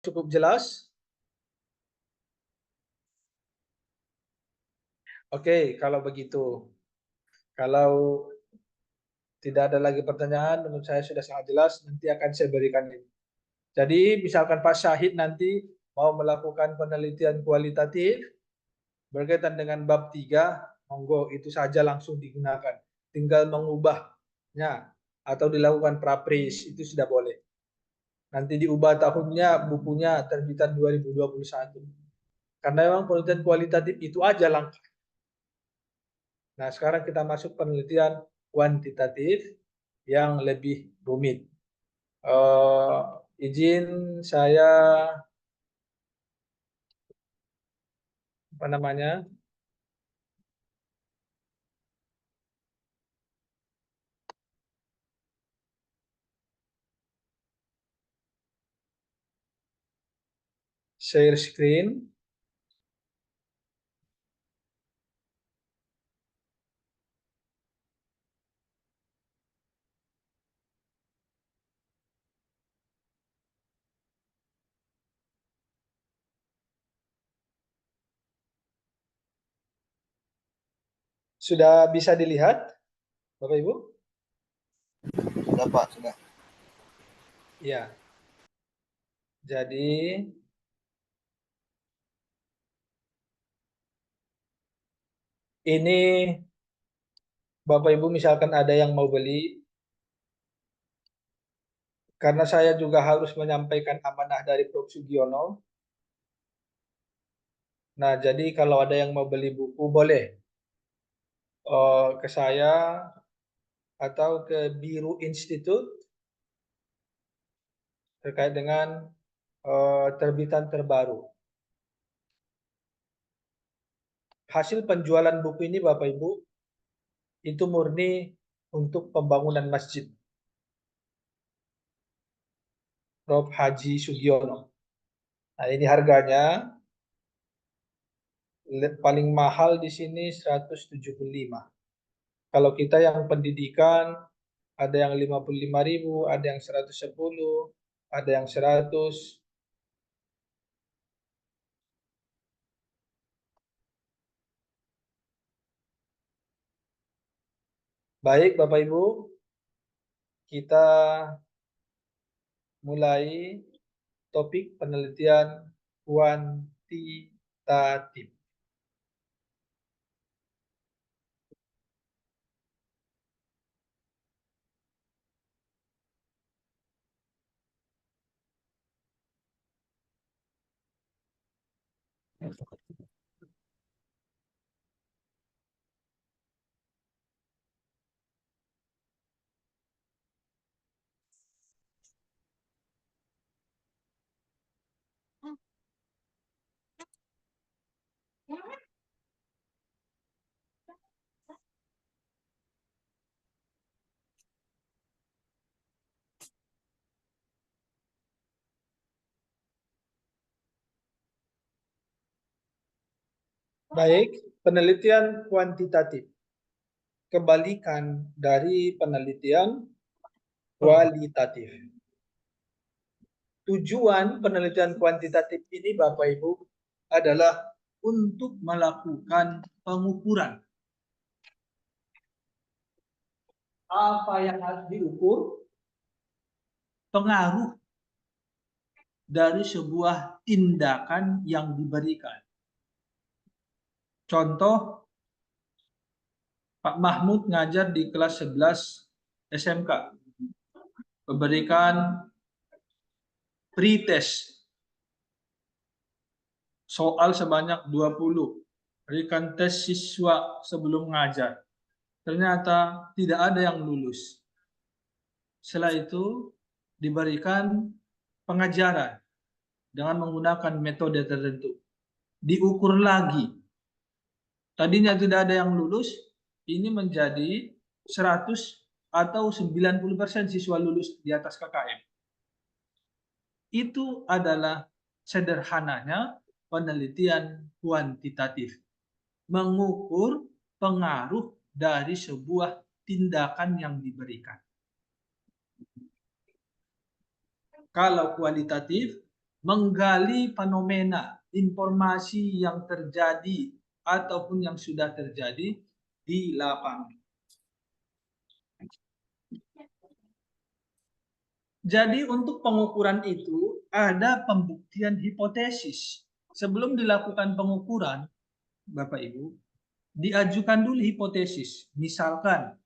cukup jelas? Oke, kalau begitu. Kalau tidak ada lagi pertanyaan, menurut saya sudah sangat jelas, nanti akan saya berikan ini. Jadi, misalkan Pak Syahid nanti mau melakukan penelitian kualitatif berkaitan dengan bab 3, monggo itu saja langsung digunakan. Tinggal mengubahnya atau dilakukan prapris, itu sudah boleh. Nanti diubah tahunnya, bukunya terbitan 2021. Karena memang penelitian kualitatif itu aja langkah. Nah, sekarang kita masuk penelitian kuantitatif yang lebih rumit. Izin saya apa namanya share screen. Sudah bisa dilihat, Bapak Ibu? Sudah Pak, sudah. Ya. Jadi ini Bapak Ibu misalkan ada yang mau beli, karena saya juga harus menyampaikan amanah dari Prof. Sugiono. Nah, jadi kalau ada yang mau beli buku boleh ke saya atau ke Biru Institute terkait dengan terbitan terbaru. Hasil penjualan buku ini Bapak Ibu itu murni untuk pembangunan masjid Prof. Haji Sugiono. Nah, ini harganya paling mahal di sini 175. Kalau kita yang pendidikan ada yang 55.000, ada yang 110, ada yang 100. Baik Bapak Ibu, kita mulai topik penelitian kuantitatif. Baik, penelitian kuantitatif. Kebalikan dari penelitian kualitatif. Tujuan penelitian kuantitatif ini Bapak Ibu adalah untuk melakukan pengukuran. Apa yang harus diukur? Pengaruh dari sebuah tindakan yang diberikan. Contoh, Pak Mahmud ngajar di kelas 11 SMK. Memberikan pretest soal sebanyak 20. Berikan tes siswa sebelum mengajar. Ternyata tidak ada yang lulus. Setelah itu diberikan pengajaran dengan menggunakan metode tertentu. Diukur lagi. Tadinya tidak ada yang lulus, ini menjadi 100 atau 90% siswa lulus di atas KKM. Itu adalah sederhananya penelitian kuantitatif. Mengukur pengaruh dari sebuah tindakan yang diberikan. Kalau kualitatif, menggali fenomena, informasi yang terjadi ataupun yang sudah terjadi di lapangan. Jadi untuk pengukuran itu ada pembuktian hipotesis. Sebelum dilakukan pengukuran, Bapak Ibu, diajukan dulu hipotesis. Misalkan,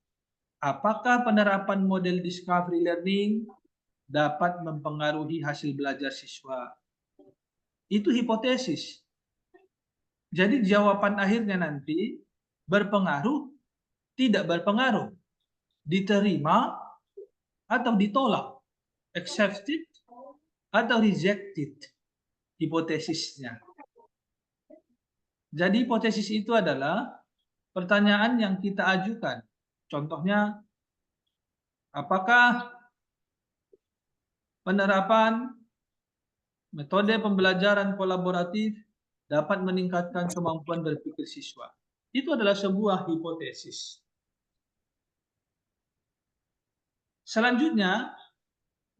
apakah penerapan model discovery learning dapat mempengaruhi hasil belajar siswa? Itu hipotesis. Jadi jawaban akhirnya nanti berpengaruh, tidak berpengaruh, diterima atau ditolak, accepted atau rejected hipotesisnya. Jadi hipotesis itu adalah pertanyaan yang kita ajukan. Contohnya, apakah penerapan metode pembelajaran kolaboratif dapat meningkatkan kemampuan berpikir siswa? Itu adalah sebuah hipotesis. Selanjutnya,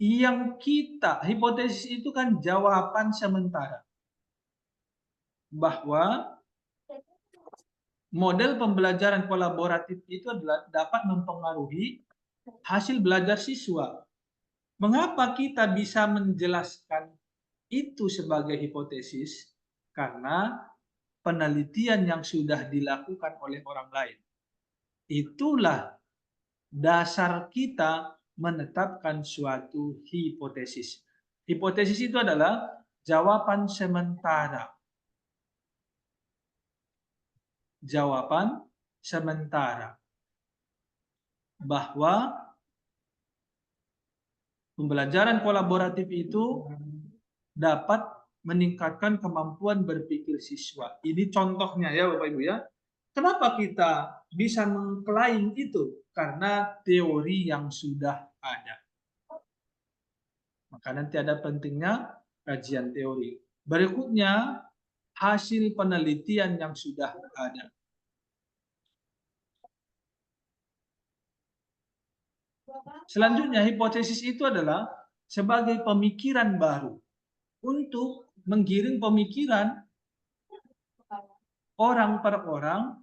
hipotesis itu kan jawaban sementara. Bahwa model pembelajaran kolaboratif itu adalah dapat mempengaruhi hasil belajar siswa. Mengapa kita bisa menjelaskan itu sebagai hipotesis? Karena penelitian yang sudah dilakukan oleh orang lain. Itulah dasar kita menetapkan suatu hipotesis. Hipotesis itu adalah jawaban sementara. Jawaban sementara. Bahwa pembelajaran kolaboratif itu dapat meningkatkan kemampuan berpikir siswa. Ini contohnya ya Bapak Ibu ya. Kenapa kita bisa mengklaim itu? Karena teori yang sudah ada. Maka nanti ada pentingnya kajian teori. Berikutnya, hasil penelitian yang sudah ada. Selanjutnya, hipotesis itu adalah sebagai pemikiran baru untuk menggiring pemikiran orang per orang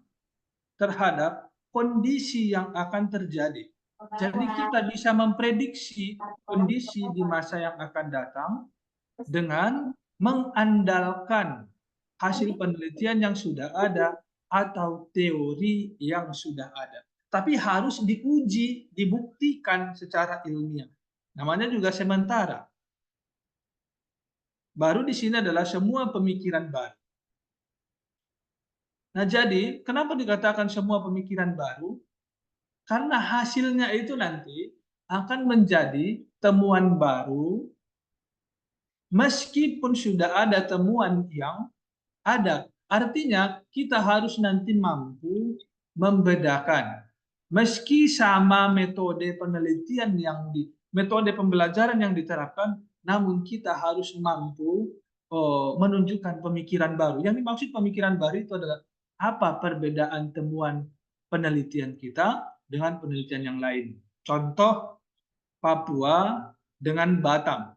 terhadap kondisi yang akan terjadi. Jadi kita bisa memprediksi kondisi di masa yang akan datang dengan mengandalkan hasil penelitian yang sudah ada atau teori yang sudah ada. Tapi harus diuji, dibuktikan secara ilmiah. Namanya juga sementara. Baru di sini adalah semua pemikiran baru. Nah, jadi kenapa dikatakan semua pemikiran baru? Karena hasilnya itu nanti akan menjadi temuan baru meskipun sudah ada temuan yang ada. Artinya kita harus nanti mampu membedakan. Meski sama metode penelitian metode pembelajaran yang diterapkan, namun kita harus mampu menunjukkan pemikiran baru. Yang dimaksud pemikiran baru itu adalah apa perbedaan temuan penelitian kita dengan penelitian yang lain. Contoh Papua dengan Batam.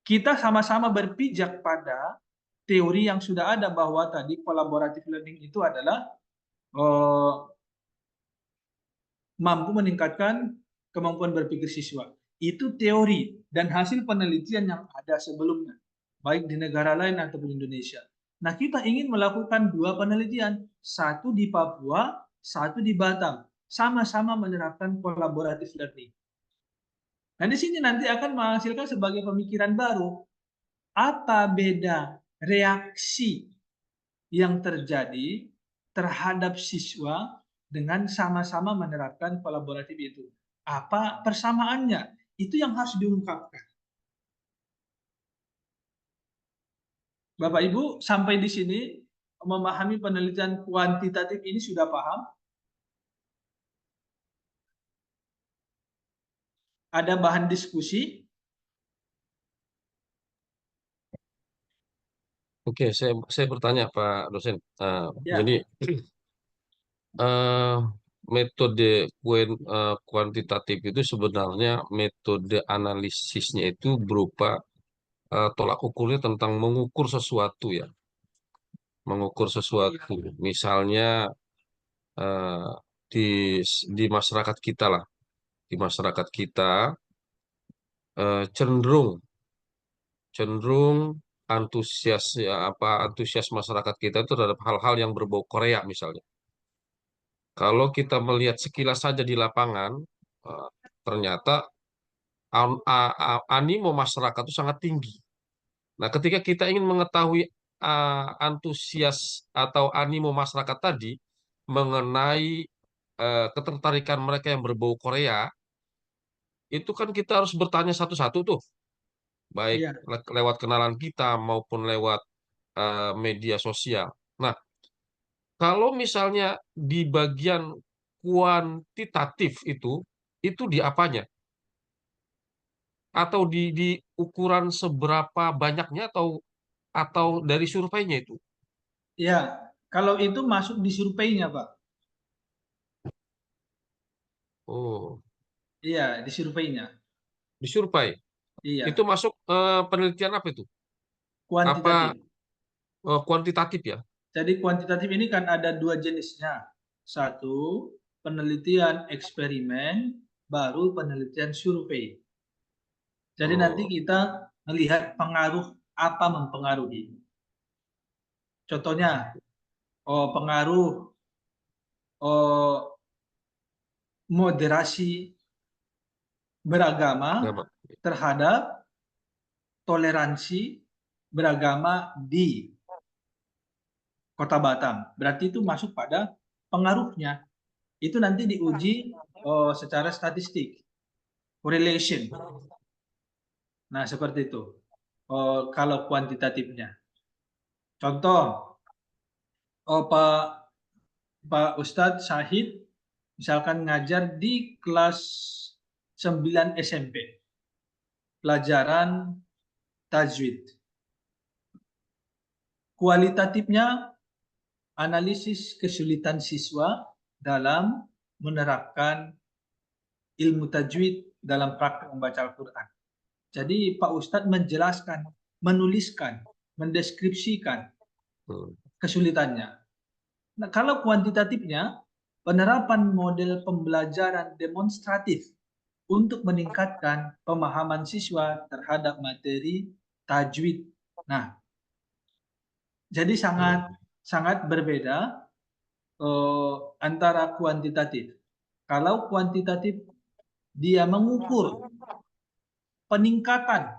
Kita sama-sama berpijak pada teori yang sudah ada bahwa tadi collaborative learning itu adalah mampu meningkatkan kemampuan berpikir siswa. Itu teori dan hasil penelitian yang ada sebelumnya, baik di negara lain ataupun Indonesia. Nah, kita ingin melakukan dua penelitian, satu di Papua, satu di Batam, sama-sama menerapkan collaborative learning. Nah, di sini nanti akan menghasilkan sebagai pemikiran baru. Apa beda reaksi yang terjadi terhadap siswa dengan sama-sama menerapkan kolaboratif itu? Apa persamaannya? Itu yang harus diungkapkan. Bapak Ibu, sampai di sini memahami penelitian kuantitatif ini sudah paham? Ada bahan diskusi? Oke, saya bertanya Pak dosen. Ya. Jadi metode kuantitatif itu sebenarnya metode analisisnya itu berupa tolak ukurnya tentang mengukur sesuatu ya, mengukur sesuatu. Misalnya eh, di di masyarakat kita lah, di masyarakat kita cenderung cenderung antusias ya apa antusias masyarakat kita itu terhadap hal-hal yang berbau Korea misalnya. Kalau kita melihat sekilas saja di lapangan, eh, ternyata animo masyarakat itu sangat tinggi. Nah, ketika kita ingin mengetahui antusias atau animo masyarakat tadi mengenai ketertarikan mereka yang berbau Korea, itu kan kita harus bertanya satu-satu tuh, baik Iya, lewat kenalan kita maupun lewat media sosial. Nah, kalau misalnya di bagian kuantitatif itu di apanya? Atau di ukuran seberapa banyaknya atau dari surveinya itu? iya. Kalau itu masuk di surveinya, Pak. Oh, Iya, di surveinya. disurvei. Itu Iya, masuk penelitian apa itu? Apa kuantitatif. kuantitatif ya? Jadi kuantitatif ini kan ada dua jenisnya. Satu, penelitian eksperimen, baru penelitian survei. Jadi nanti Oh, kita melihat pengaruh apa mempengaruhi. Contohnya, pengaruh oh, moderasi beragama apa? terhadap toleransi beragama di Kota Batam. Berarti itu masuk pada pengaruhnya. Itu nanti diuji secara statistik, correlation. Nah, seperti itu. Kalau kuantitatifnya. Contoh, Pak Ustadz Syahid misalkan ngajar di kelas 9 SMP, pelajaran tajwid. Kualitatifnya analisis kesulitan siswa dalam menerapkan ilmu tajwid dalam praktek membaca Al-Quran. Jadi Pak Ustadz menjelaskan, menuliskan, mendeskripsikan Hmm, kesulitannya. Nah, kalau kuantitatifnya, penerapan model pembelajaran demonstratif untuk meningkatkan pemahaman siswa terhadap materi tajwid. Nah, jadi sangat hmm, sangat berbeda antara kuantitatif. Kalau kuantitatif dia mengukur peningkatan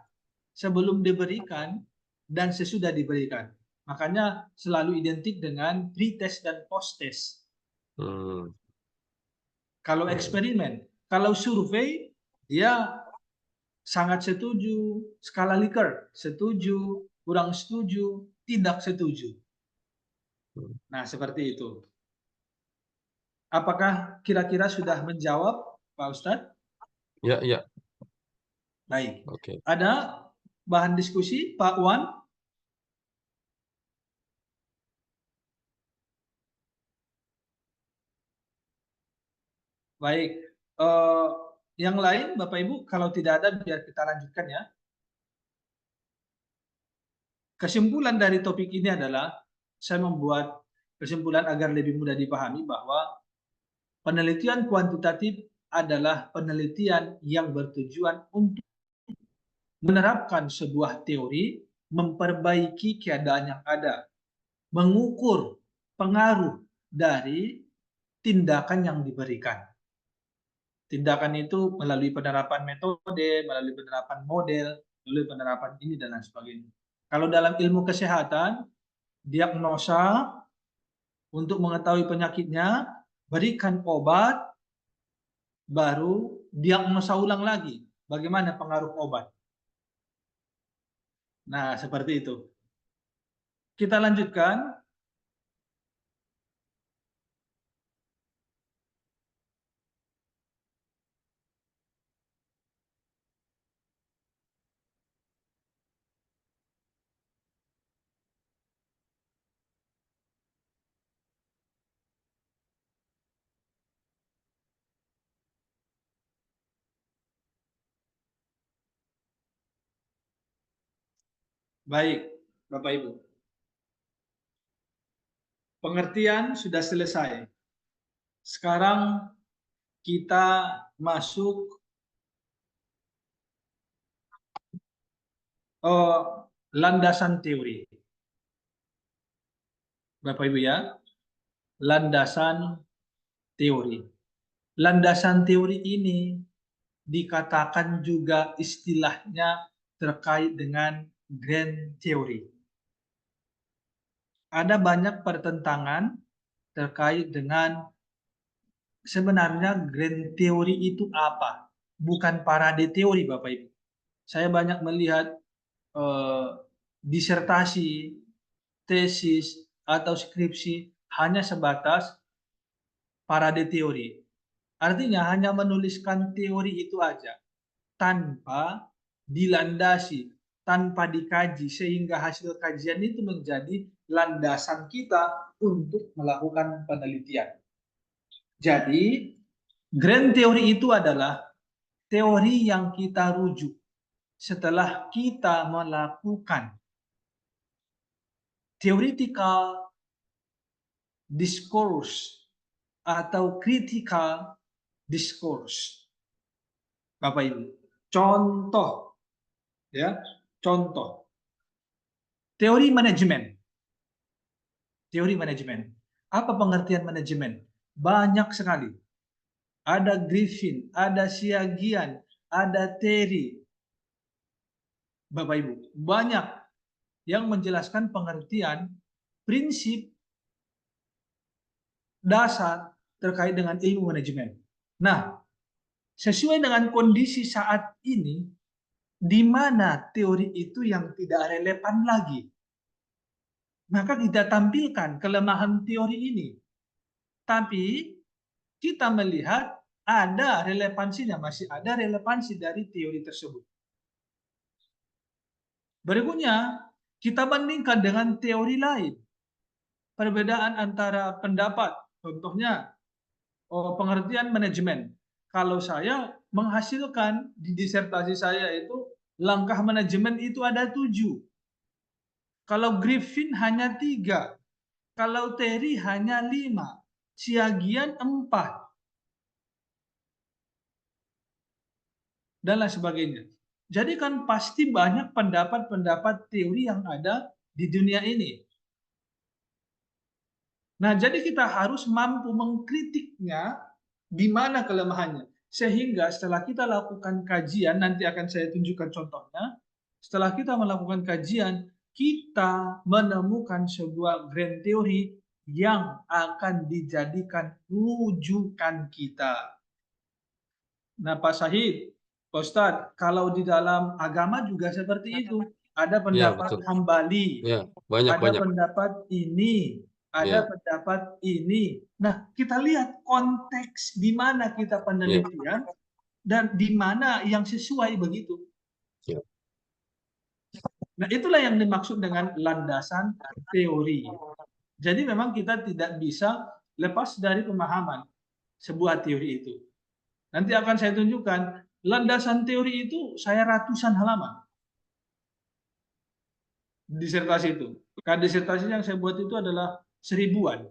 sebelum diberikan dan sesudah diberikan. Makanya selalu identik dengan pre-test dan post-test. hmm, Kalau hmm, eksperimen, kalau survei, dia sangat setuju, skala Likert, setuju, kurang setuju, tidak setuju. hmm. Nah, seperti itu. Apakah kira-kira sudah menjawab, Pak Ustadz? Ya, ya, Baik. oke. Ada bahan diskusi, Pak Wan? Baik. Eh, yang lain, Bapak Ibu, kalau tidak ada, biar kita lanjutkan ya. Kesimpulan dari topik ini adalah, saya membuat kesimpulan agar lebih mudah dipahami bahwa penelitian kuantitatif adalah penelitian yang bertujuan untuk menerapkan sebuah teori, memperbaiki keadaan yang ada, mengukur pengaruh dari tindakan yang diberikan. Tindakan itu melalui penerapan metode, melalui penerapan model, melalui penerapan ini dan lain sebagainya. Kalau dalam ilmu kesehatan, diagnosa untuk mengetahui penyakitnya, berikan obat, baru diagnosa ulang lagi. Bagaimana pengaruh obat? Nah, seperti itu. Kita lanjutkan. Baik, Bapak Ibu. Pengertian sudah selesai. Sekarang kita masuk landasan teori. Bapak Ibu ya, landasan teori. Landasan teori ini dikatakan juga istilahnya terkait dengan grand theory. Ada banyak pertentangan terkait dengan sebenarnya grand theory itu apa? Bukan parade teori, Bapak Ibu. Saya banyak melihat disertasi, tesis, atau skripsi hanya sebatas parade teori. Artinya hanya menuliskan teori itu aja tanpa dilandasi, tanpa dikaji, sehingga hasil kajian itu menjadi landasan kita untuk melakukan penelitian. Jadi, grand teori itu adalah teori yang kita rujuk setelah kita melakukan theoretical discourse atau critical discourse. Bapak Ibu, contoh ya, contoh teori manajemen. Teori manajemen. Apa pengertian manajemen? Banyak sekali. Ada Griffin, ada Siagian, ada Terry. Bapak Ibu, banyak yang menjelaskan pengertian prinsip dasar terkait dengan ilmu manajemen. Nah, sesuai dengan kondisi saat ini, di mana teori itu yang tidak relevan lagi, maka kita tampilkan kelemahan teori ini. Tapi kita melihat ada relevansinya, masih ada relevansi dari teori tersebut. Berikutnya, kita bandingkan dengan teori lain. Perbedaan antara pendapat, contohnya pengertian manajemen. Kalau saya menghasilkan di disertasi saya itu, langkah manajemen itu ada 7. Kalau Griffin hanya 3. Kalau Terry hanya 5. Siagian 4. Dan lain sebagainya. Jadi kan pasti banyak pendapat-pendapat teori yang ada di dunia ini. Nah, jadi kita harus mampu mengkritiknya di mana kelemahannya. Sehingga setelah kita lakukan kajian, nanti akan saya tunjukkan contohnya. Setelah kita melakukan kajian, kita menemukan sebuah grand theory yang akan dijadikan rujukan kita. Nah, Pak Syahid, Pak Ustadz, kalau di dalam agama juga seperti itu. Ada Ya, pendapat betul. Hambali, Ya, banyak ada banyak. pendapat ini, ada Ya, pendapat ini. Nah, kita lihat konteks di mana kita ya, penelitian dan di mana yang sesuai begitu. ya. Nah, itulah yang dimaksud dengan landasan teori. Jadi memang kita tidak bisa lepas dari pemahaman sebuah teori itu. Nanti akan saya tunjukkan landasan teori itu saya ratusan halaman disertasi itu. Karena disertasi yang saya buat itu adalah 1000-an.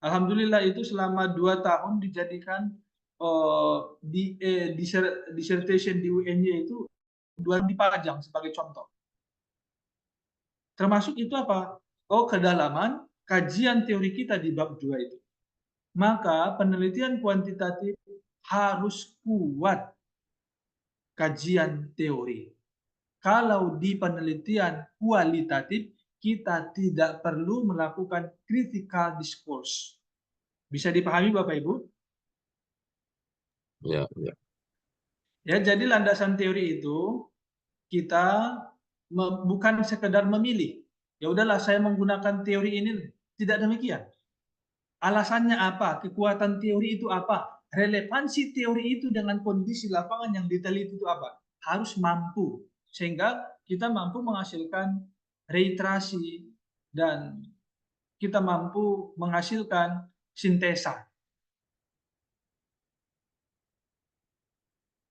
Alhamdulillah itu selama 2 tahun dijadikan dissertation di UNY itu 2 dipajang sebagai contoh. Termasuk itu apa? Kedalaman kajian teori kita di bab 2 itu. Maka penelitian kuantitatif harus kuat kajian teori. Kalau di penelitian kualitatif, kita tidak perlu melakukan critical discourse. Bisa dipahami Bapak Ibu? Ya, ya. Ya, jadi landasan teori itu kita bukan sekedar memilih. Ya udahlah saya menggunakan teori ini. Tidak demikian. Alasannya apa? Kekuatan teori itu apa? Relevansi teori itu dengan kondisi lapangan yang diteliti itu apa? Harus mampu. Sehingga kita mampu menghasilkan reiterasi dan kita mampu menghasilkan sintesa.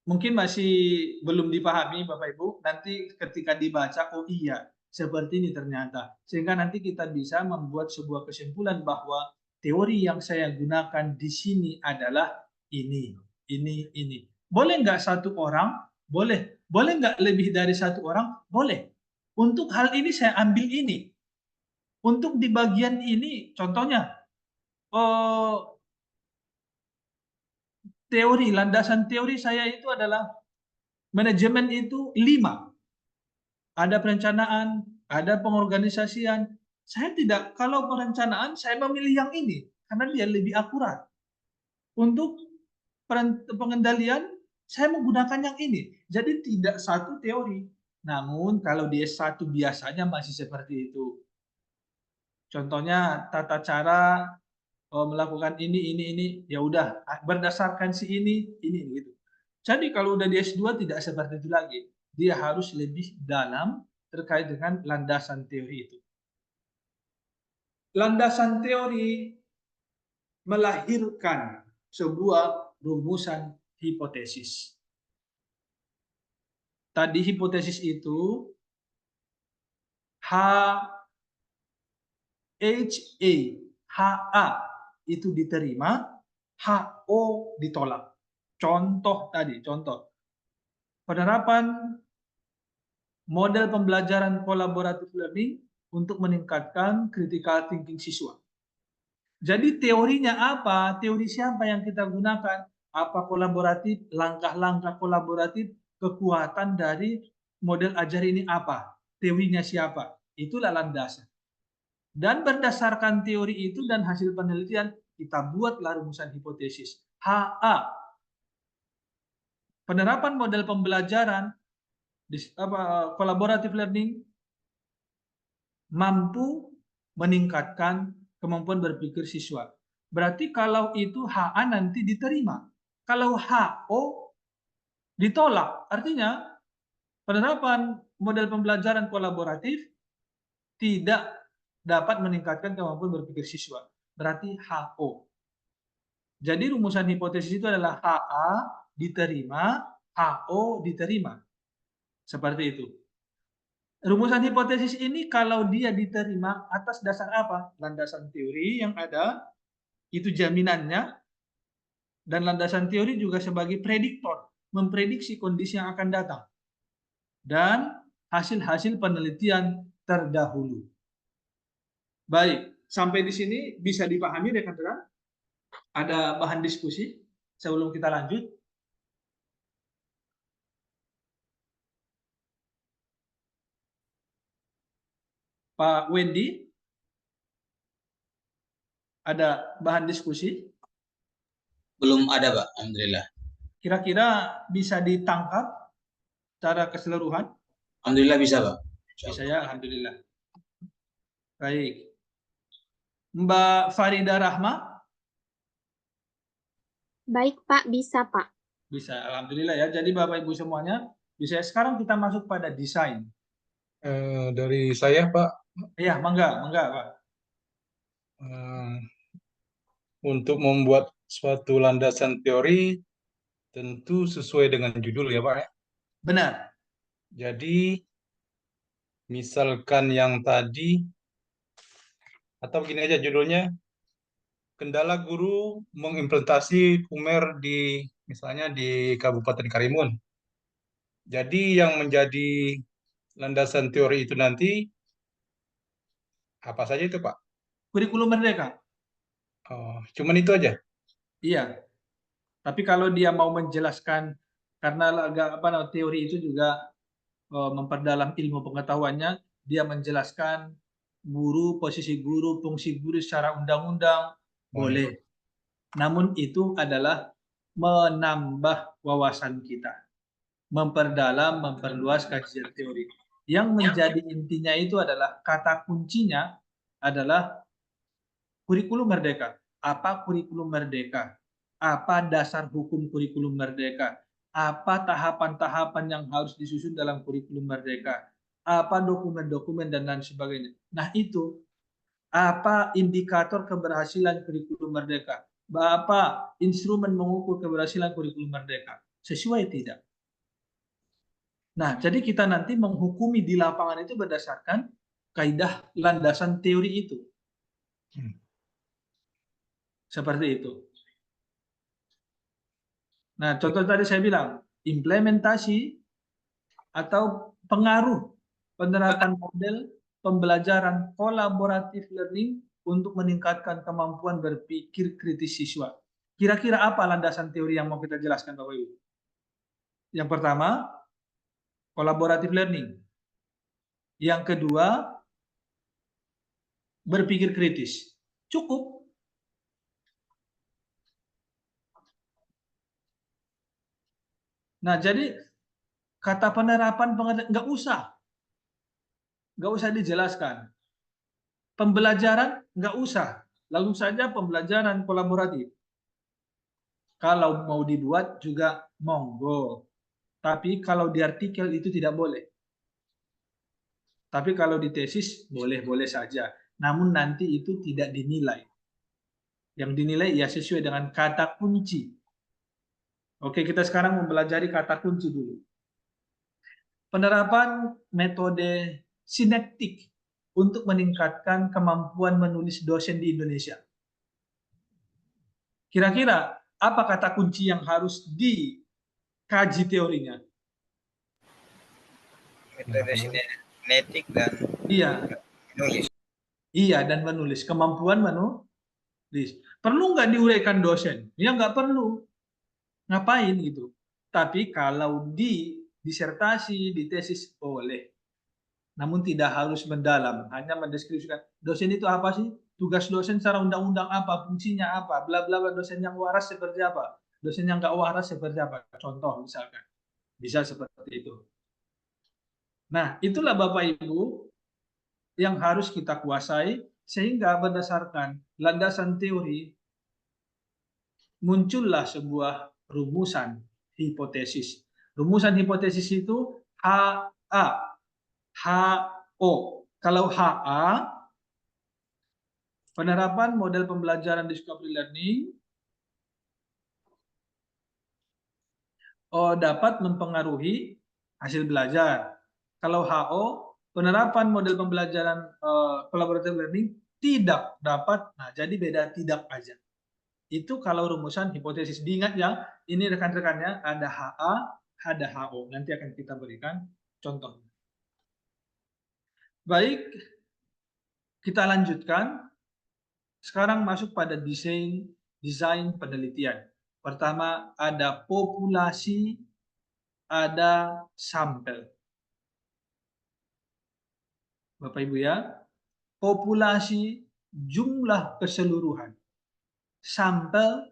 Mungkin masih belum dipahami Bapak Ibu, nanti ketika dibaca, oh iya, seperti ini ternyata. Sehingga nanti kita bisa membuat sebuah kesimpulan bahwa teori yang saya gunakan di sini adalah ini. Boleh nggak satu orang? Boleh. Boleh nggak lebih dari satu orang? Boleh. Untuk hal ini saya ambil ini. Untuk di bagian ini, contohnya, teori, landasan teori saya itu adalah manajemen itu 5. Ada perencanaan, ada pengorganisasian. Saya tidak, kalau perencanaan saya memilih yang ini karena dia lebih akurat. Untuk pengendalian saya menggunakan yang ini. Jadi tidak satu teori. Namun kalau di S1 biasanya masih seperti itu. Contohnya tata cara melakukan ini, ya udah berdasarkan si ini gitu. Jadi kalau udah di S2 tidak seperti itu lagi. Dia harus lebih dalam terkait dengan landasan teori itu. Landasan teori melahirkan sebuah rumusan hipotesis. Tadi hipotesis itu HA itu diterima, HO ditolak. Contoh tadi, penerapan model pembelajaran collaborative learning untuk meningkatkan critical thinking siswa. Jadi teorinya apa? Teori siapa yang kita gunakan? Apa kolaboratif? Langkah-langkah kolaboratif, kekuatan dari model ajar ini apa? Teorinya siapa? Itulah landasan. Dan berdasarkan teori itu dan hasil penelitian, kita buatlah rumusan hipotesis. HA, penerapan model pembelajaran collaborative learning mampu meningkatkan kemampuan berpikir siswa. Berarti kalau itu HA nanti diterima. Kalau HO ditolak, artinya penerapan model pembelajaran kolaboratif tidak dapat meningkatkan kemampuan berpikir siswa. Berarti HO. Jadi rumusan hipotesis itu adalah HA diterima, HO diterima. Seperti itu. Rumusan hipotesis ini kalau dia diterima atas dasar apa? Landasan teori yang ada, itu jaminannya, dan landasan teori juga sebagai prediktor, memprediksi kondisi yang akan datang. Dan hasil-hasil penelitian terdahulu. Baik, sampai di sini bisa dipahami rekan-rekan? Ada bahan diskusi sebelum kita lanjut? Pak Wendy, ada bahan diskusi? Belum ada, Pak. Alhamdulillah. Kira-kira bisa ditangkap secara keseluruhan? Alhamdulillah bisa, Pak. Bisa ya, alhamdulillah. Baik. Mbak Farida Rahma? Baik, Pak. Bisa, Pak. Bisa, alhamdulillah ya. Jadi Bapak Ibu semuanya, bisa. Sekarang kita masuk pada desain. Dari saya, Pak, Iya, mangga, Pak. untuk membuat suatu landasan teori tentu sesuai dengan judul ya, Pak. Benar. Jadi, misalkan yang tadi, atau begini aja judulnya, kendala guru mengimplementasi UMER di, misalnya di Kabupaten Karimun. Jadi yang menjadi landasan teori itu nanti, apa saja itu, Pak? Kurikulum Merdeka. Oh, cuman itu aja? Iya. Tapi kalau dia mau menjelaskan, karena teori itu juga memperdalam ilmu pengetahuannya, dia menjelaskan guru, posisi guru, fungsi guru secara undang-undang, boleh. Namun itu adalah menambah wawasan kita, memperdalam, memperluas kajian teori. Yang menjadi intinya itu adalah, kata kuncinya adalah kurikulum merdeka. Apa kurikulum merdeka? Apa dasar hukum kurikulum merdeka? Apa tahapan-tahapan yang harus disusun dalam kurikulum merdeka? Apa dokumen-dokumen dan lain sebagainya. Nah itu, apa indikator keberhasilan kurikulum merdeka? Apa instrumen mengukur keberhasilan kurikulum merdeka? Sesuai tidak? Nah, jadi kita nanti menghukumi di lapangan itu berdasarkan kaidah landasan teori itu. Seperti itu. Nah, contoh tadi saya bilang, implementasi atau pengaruh penerapan model pembelajaran kolaboratif learning untuk meningkatkan kemampuan berpikir kritis siswa. Kira-kira apa landasan teori yang mau kita jelaskan, Bapak Ibu? Yang pertama, collaborative learning. Yang kedua, berpikir kritis. Cukup. Nah, jadi kata penerapan nggak usah dijelaskan. Pembelajaran nggak usah, langsung saja pembelajaran kolaboratif. Kalau mau dibuat juga monggo. Tapi kalau di artikel itu tidak boleh. Tapi kalau di tesis boleh-boleh saja. Namun nanti itu tidak dinilai. Yang dinilai ya sesuai dengan kata kunci. Oke, kita sekarang mempelajari kata kunci dulu. Penerapan metode sinektik untuk meningkatkan kemampuan menulis dosen di Indonesia. Kira-kira apa kata kunci yang harus dikaji teorinya? Metode sinetik dan menulis. Iya, dan menulis. Kemampuan menulis. Perlu nggak diuraikan dosen? Ya nggak perlu. Ngapain gitu? Tapi kalau di disertasi, di tesis boleh. Namun tidak harus mendalam. Hanya mendeskripsikan dosen itu apa sih? Tugas dosen secara undang-undang apa? Fungsinya apa? Bla bla bla. Dosen yang waras seperti apa? Dosen yang nggak waras seperti apa? Contoh misalkan. Bisa seperti itu. Nah, itulah Bapak Ibu yang harus kita kuasai sehingga berdasarkan landasan teori muncullah sebuah rumusan hipotesis. Rumusan hipotesis itu HA, HO. Kalau HA, penerapan model pembelajaran discovery learning dapat mempengaruhi hasil belajar. Kalau HO, penerapan model pembelajaran collaborative learning tidak dapat, nah jadi beda tidak aja. Itu kalau rumusan hipotesis. Diingat ya, ini rekan-rekannya ada HA, ada HO. Nanti akan kita berikan contoh. Baik, kita lanjutkan. Sekarang masuk pada desain penelitian. Pertama ada populasi, ada sampel. Bapak Ibu ya, populasi jumlah keseluruhan. Sampel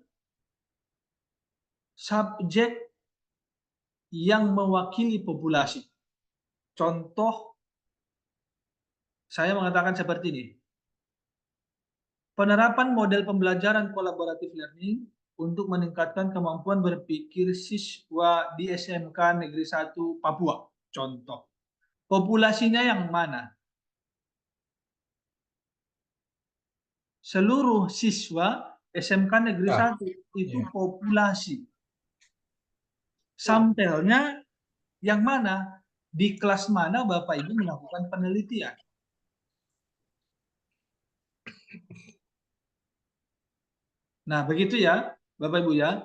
subjek yang mewakili populasi. Contoh, saya mengatakan seperti ini. Penerapan model pembelajaran kolaboratif learning untuk meningkatkan kemampuan berpikir siswa di SMK Negeri 1 Papua. Contoh. Populasinya yang mana? Seluruh siswa SMK Negeri 1 itu populasi. Sampelnya yang mana? Di kelas mana Bapak Ibu melakukan penelitian? Nah, begitu ya, Bapak Ibu ya.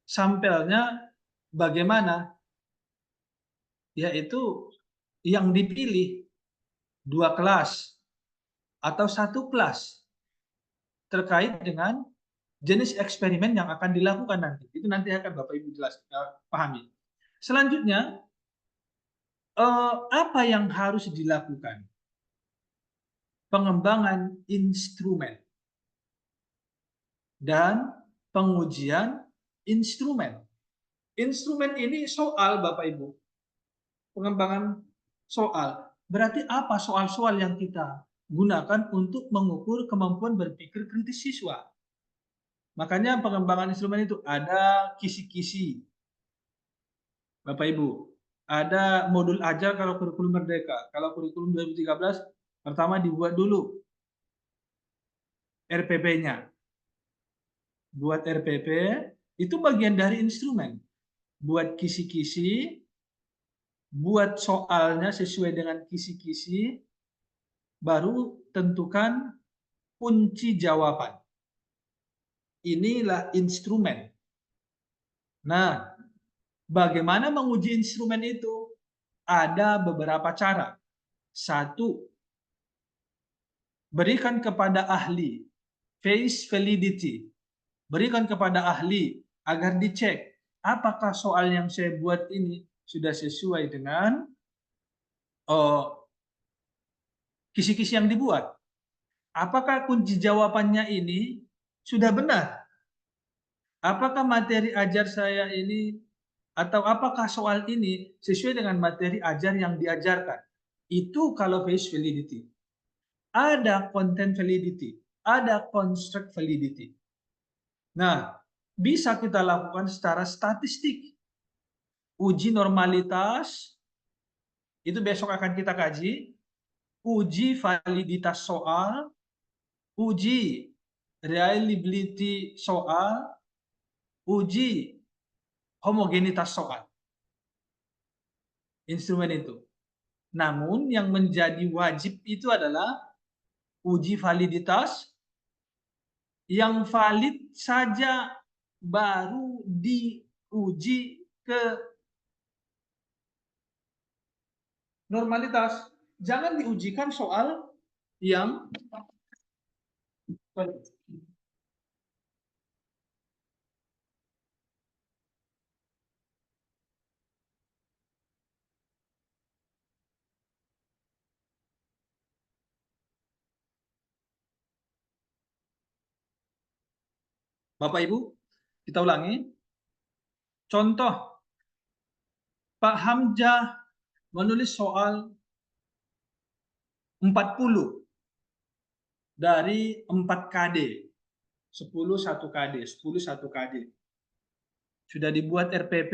Sampelnya bagaimana? Yaitu yang dipilih 2 kelas atau 1 kelas terkait dengan jenis eksperimen yang akan dilakukan nanti. Itu nanti akan Bapak Ibu pahami. Selanjutnya, apa yang harus dilakukan? Pengembangan instrumen dan pengujian instrumen. Instrumen ini soal, Bapak Ibu. Pengembangan soal. Berarti apa soal-soal yang kita gunakan untuk mengukur kemampuan berpikir kritis siswa? Makanya pengembangan instrumen itu ada kisi-kisi. Bapak Ibu, ada modul ajar kalau kurikulum merdeka. Kalau kurikulum 2013, pertama dibuat dulu RPP-nya. Buat RPP, itu bagian dari instrumen. Buat kisi-kisi, buat soalnya sesuai dengan kisi-kisi, baru tentukan kunci jawaban. Inilah instrumen. Nah, bagaimana menguji instrumen itu? Ada beberapa cara. Satu, berikan kepada ahli, face validity. Berikan kepada ahli agar dicek apakah soal yang saya buat ini sudah sesuai dengan kisi-kisi yang dibuat. Apakah kunci jawabannya ini sudah benar? Apakah materi ajar saya ini atau apakah soal ini sesuai dengan materi ajar yang diajarkan? Itu kalau face validity. Ada content validity, ada construct validity. Nah, bisa kita lakukan secara statistik. Uji normalitas, itu besok akan kita kaji. Uji validitas soal, uji reliability soal, uji homogenitas soal. Instrumen itu. Namun yang menjadi wajib itu adalah uji validitas, yang valid saja baru diuji ke normalitas. Jangan diujikan soal yang Bapak Ibu, kita ulangi. Contoh, Pak Hamzah menulis soal 40 dari 4 KD. 10 1 KD, 10 1 KD. Sudah dibuat RPP,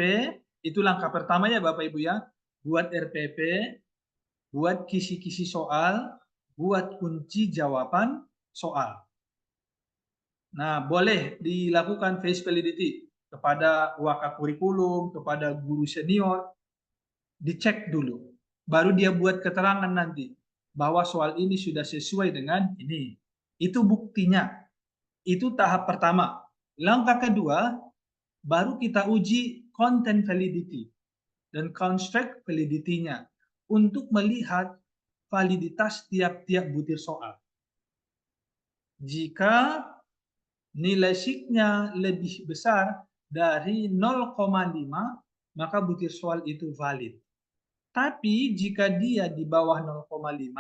itu langkah pertama ya Bapak Ibu ya. Buat RPP, buat kisi-kisi soal, buat kunci jawaban soal. Nah, boleh dilakukan face validity kepada waka kurikulum, kepada guru senior, dicek dulu. Baru dia buat keterangan nanti bahwa soal ini sudah sesuai dengan ini. Itu buktinya. Itu tahap pertama. Langkah kedua, baru kita uji content validity dan construct validity-nya untuk melihat validitas tiap-tiap butir soal. Jika nilai SIG-nya lebih besar dari 0,5, maka butir soal itu valid. Tapi jika dia di bawah 0,5,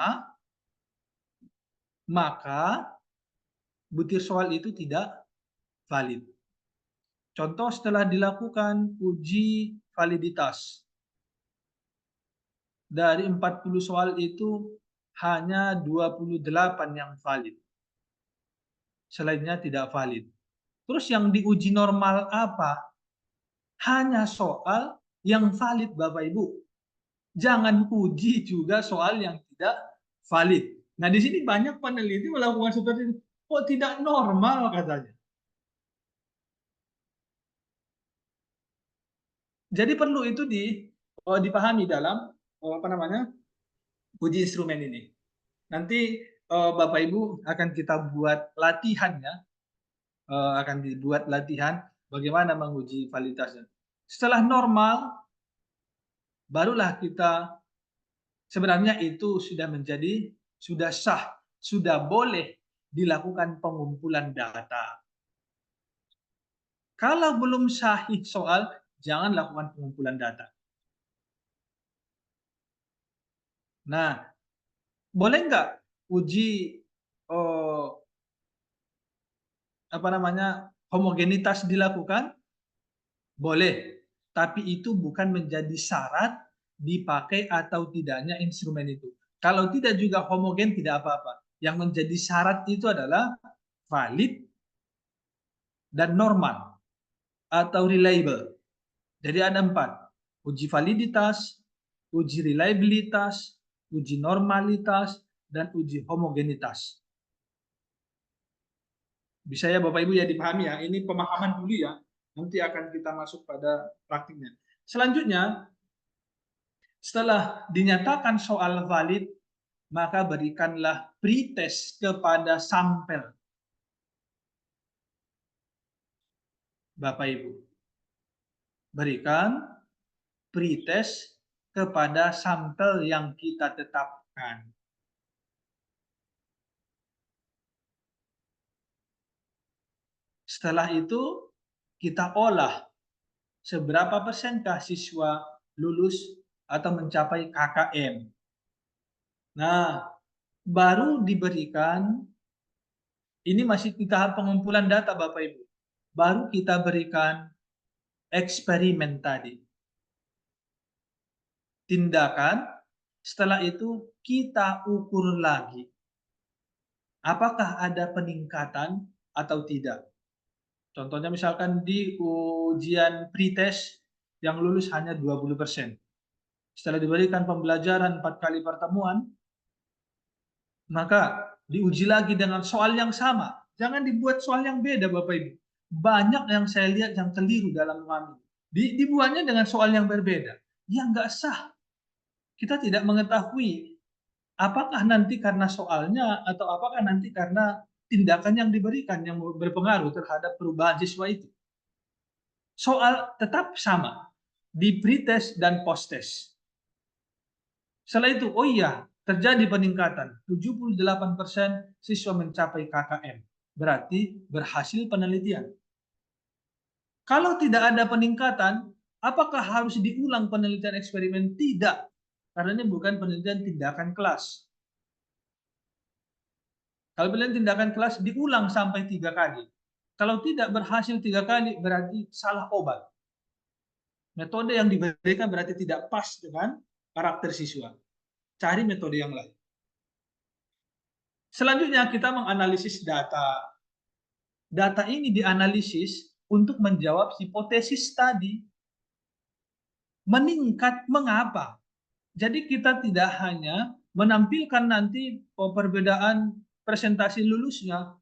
maka butir soal itu tidak valid. Contoh setelah dilakukan uji validitas. Dari 40 soal itu hanya 28 yang valid. Selainnya tidak valid. Terus yang diuji normal apa? Hanya soal yang valid Bapak Ibu. Jangan uji juga soal yang tidak valid. Nah, di sini banyak peneliti melakukan seperti ini. Kok tidak normal katanya. Jadi perlu itu dipahami dalam uji instrumen ini. Nanti Bapak Ibu akan kita buat latihan ya. Akan dibuat latihan bagaimana menguji validitasnya. Setelah normal, barulah kita sebenarnya itu sudah sah, sudah boleh dilakukan pengumpulan data. Kalau belum sahih soal, jangan lakukan pengumpulan data. Nah, boleh nggak uji homogenitas dilakukan? Boleh, tapi itu bukan menjadi syarat dipakai atau tidaknya instrumen itu. Kalau tidak juga homogen tidak apa-apa. Yang menjadi syarat itu adalah valid dan normal atau reliable. Jadi ada 4. Uji validitas, uji reliabilitas, uji normalitas, dan uji homogenitas. Bisa ya Bapak Ibu ya dipahami ya. Ini pemahaman dulu ya. Nanti akan kita masuk pada praktiknya. Selanjutnya, Setelah dinyatakan soal valid, maka berikanlah pretest kepada sampel. Bapak Ibu, berikan pretest kepada sampel yang kita tetapkan. Setelah itu kita olah seberapa persenkah siswa lulus atau mencapai KKM. Nah, baru diberikan, ini masih di tahap pengumpulan data Bapak Ibu. Baru kita berikan eksperimen tadi. Tindakan, setelah itu kita ukur lagi. Apakah ada peningkatan atau tidak. Contohnya misalkan di ujian pretest yang lulus hanya 20%. Setelah diberikan pembelajaran 4 kali pertemuan, maka diuji lagi dengan soal yang sama. Jangan dibuat soal yang beda Bapak Ibu. Banyak yang saya lihat yang keliru dalam memahami. Dibuatnya dengan soal yang berbeda. Yang nggak sah. Kita tidak mengetahui apakah nanti karena soalnya atau apakah nanti karena tindakan yang diberikan yang berpengaruh terhadap perubahan siswa itu. Soal tetap sama di pretest dan posttest. Setelah itu, oh iya, terjadi peningkatan. 78% siswa mencapai KKM. Berarti berhasil penelitian. Kalau tidak ada peningkatan, apakah harus diulang penelitian eksperimen? Tidak. Karena ini bukan penelitian tindakan kelas. Kalau penelitian tindakan kelas diulang sampai 3 kali. Kalau tidak berhasil 3 kali, berarti salah obat. Metode yang diberikan berarti tidak pas dengan karakter siswa. Cari metode yang lain. Selanjutnya kita menganalisis data. Data ini dianalisis untuk menjawab hipotesis tadi. Meningkat mengapa? Jadi kita tidak hanya menampilkan nanti perbedaan presentasi lulusnya.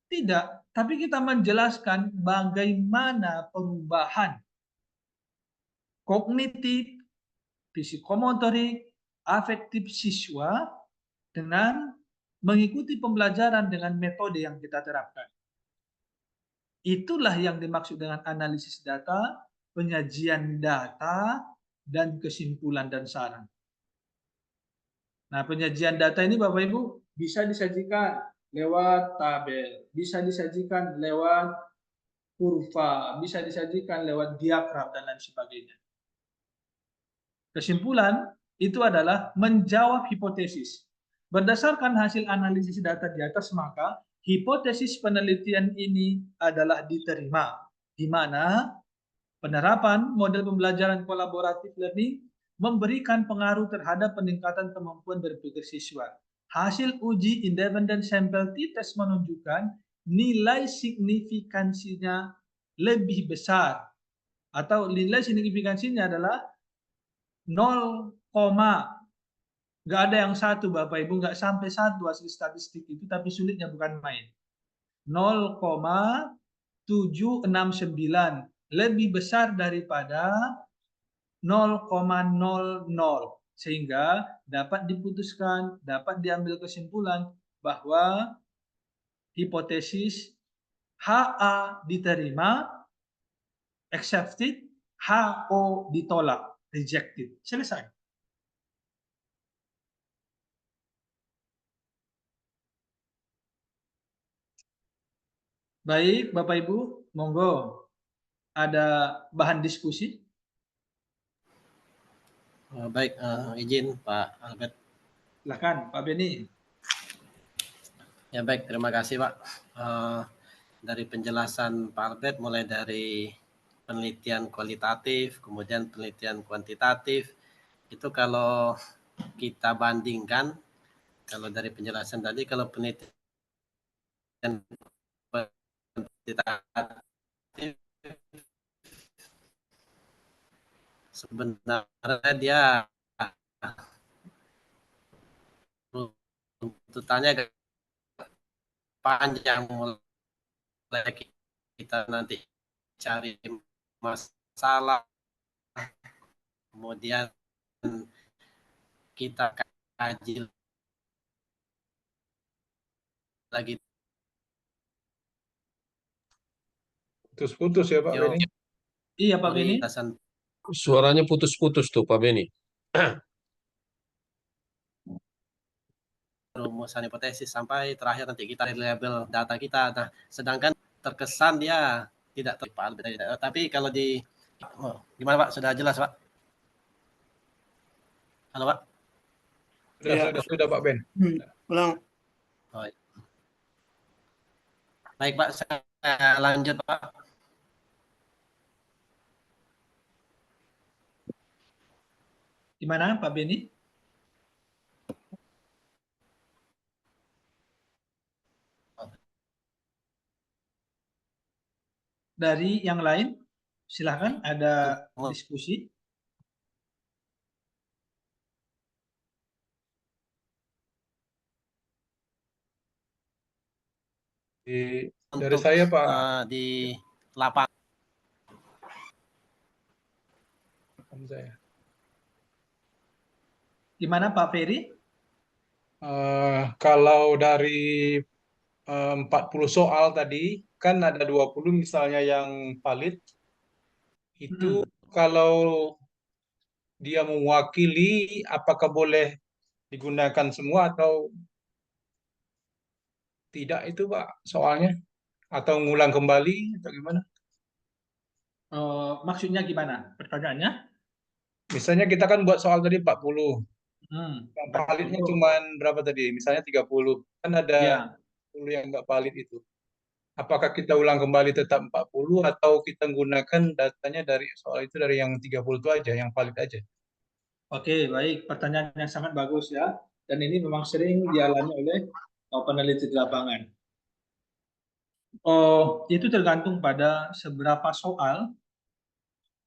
Tidak, tapi kita menjelaskan bagaimana perubahan kognitif, psikomotorik, afektif siswa dengan mengikuti pembelajaran dengan metode yang kita terapkan. Itulah yang dimaksud dengan analisis data, penyajian data, dan kesimpulan dan saran. Nah, penyajian data ini Bapak Ibu bisa disajikan lewat tabel, bisa disajikan lewat kurva, bisa disajikan lewat diagram, dan lain sebagainya. Kesimpulan itu adalah menjawab hipotesis. Berdasarkan hasil analisis data di atas, maka hipotesis penelitian ini adalah diterima, di mana penerapan model pembelajaran kolaboratif learning memberikan pengaruh terhadap peningkatan kemampuan berpikir siswa. Hasil uji independent sample t-test menunjukkan nilai signifikansinya lebih besar, atau nilai signifikansinya adalah 0, nggak ada yang 1 Bapak Ibu, nggak sampai 1 hasil statistik itu, tapi sulitnya bukan main. 0,769 lebih besar daripada 0,00, sehingga dapat diputuskan, dapat diambil kesimpulan bahwa hipotesis HA diterima, accepted, HO ditolak, rejected. Selesai. Baik, Bapak Ibu, monggo ada bahan diskusi. Baik, izin Pak Albert. Silakan, Pak Beni. Ya baik, terima kasih Pak. Dari penjelasan Pak Albert, mulai dari penelitian kualitatif, kemudian penelitian kuantitatif, itu kalau kita bandingkan, kalau dari penjelasan tadi, kalau penelitian kuantitatif sebenarnya dia tuntutannya panjang, mulai kita nanti cari masalah, kemudian kita kaji lagi Putus-putus ya Pak teori Beni. Iya Pak Beni. landasan Suaranya putus-putus tuh Pak Beni. rumusan hipotesis sampai terakhir nanti kita label data kita. Nah, sedangkan terkesan dia tidak terpal, tapi kalau di gimana Pak? Sudah jelas Pak? Halo Pak? Sudah Pak Ben. Ulang. Oh, iya. Baik Pak, saya lanjut Pak. Gimana Pak Beni? Dari yang lain, silahkan ada diskusi. Dari saya Pak. Di lapangan. Gimana Pak Ferry? Kalau dari 40 soal tadi, kan ada 20 misalnya yang valid. Itu kalau dia mewakili, apakah boleh digunakan semua atau tidak itu Pak soalnya? Atau ngulang kembali atau gimana? Maksudnya gimana? Pertanyaannya? Misalnya kita kan buat soal tadi 40. Yang 40. validnya cuma berapa tadi? Misalnya 30. Kan ada Ya. 10 yang nggak valid itu. Apakah kita ulang kembali tetap 40 atau kita gunakan datanya dari soal itu dari yang 30 itu aja, yang valid aja? Oke, baik. Pertanyaan yang sangat bagus ya. Dan ini memang sering dialami oleh peneliti di lapangan. Itu tergantung pada seberapa soal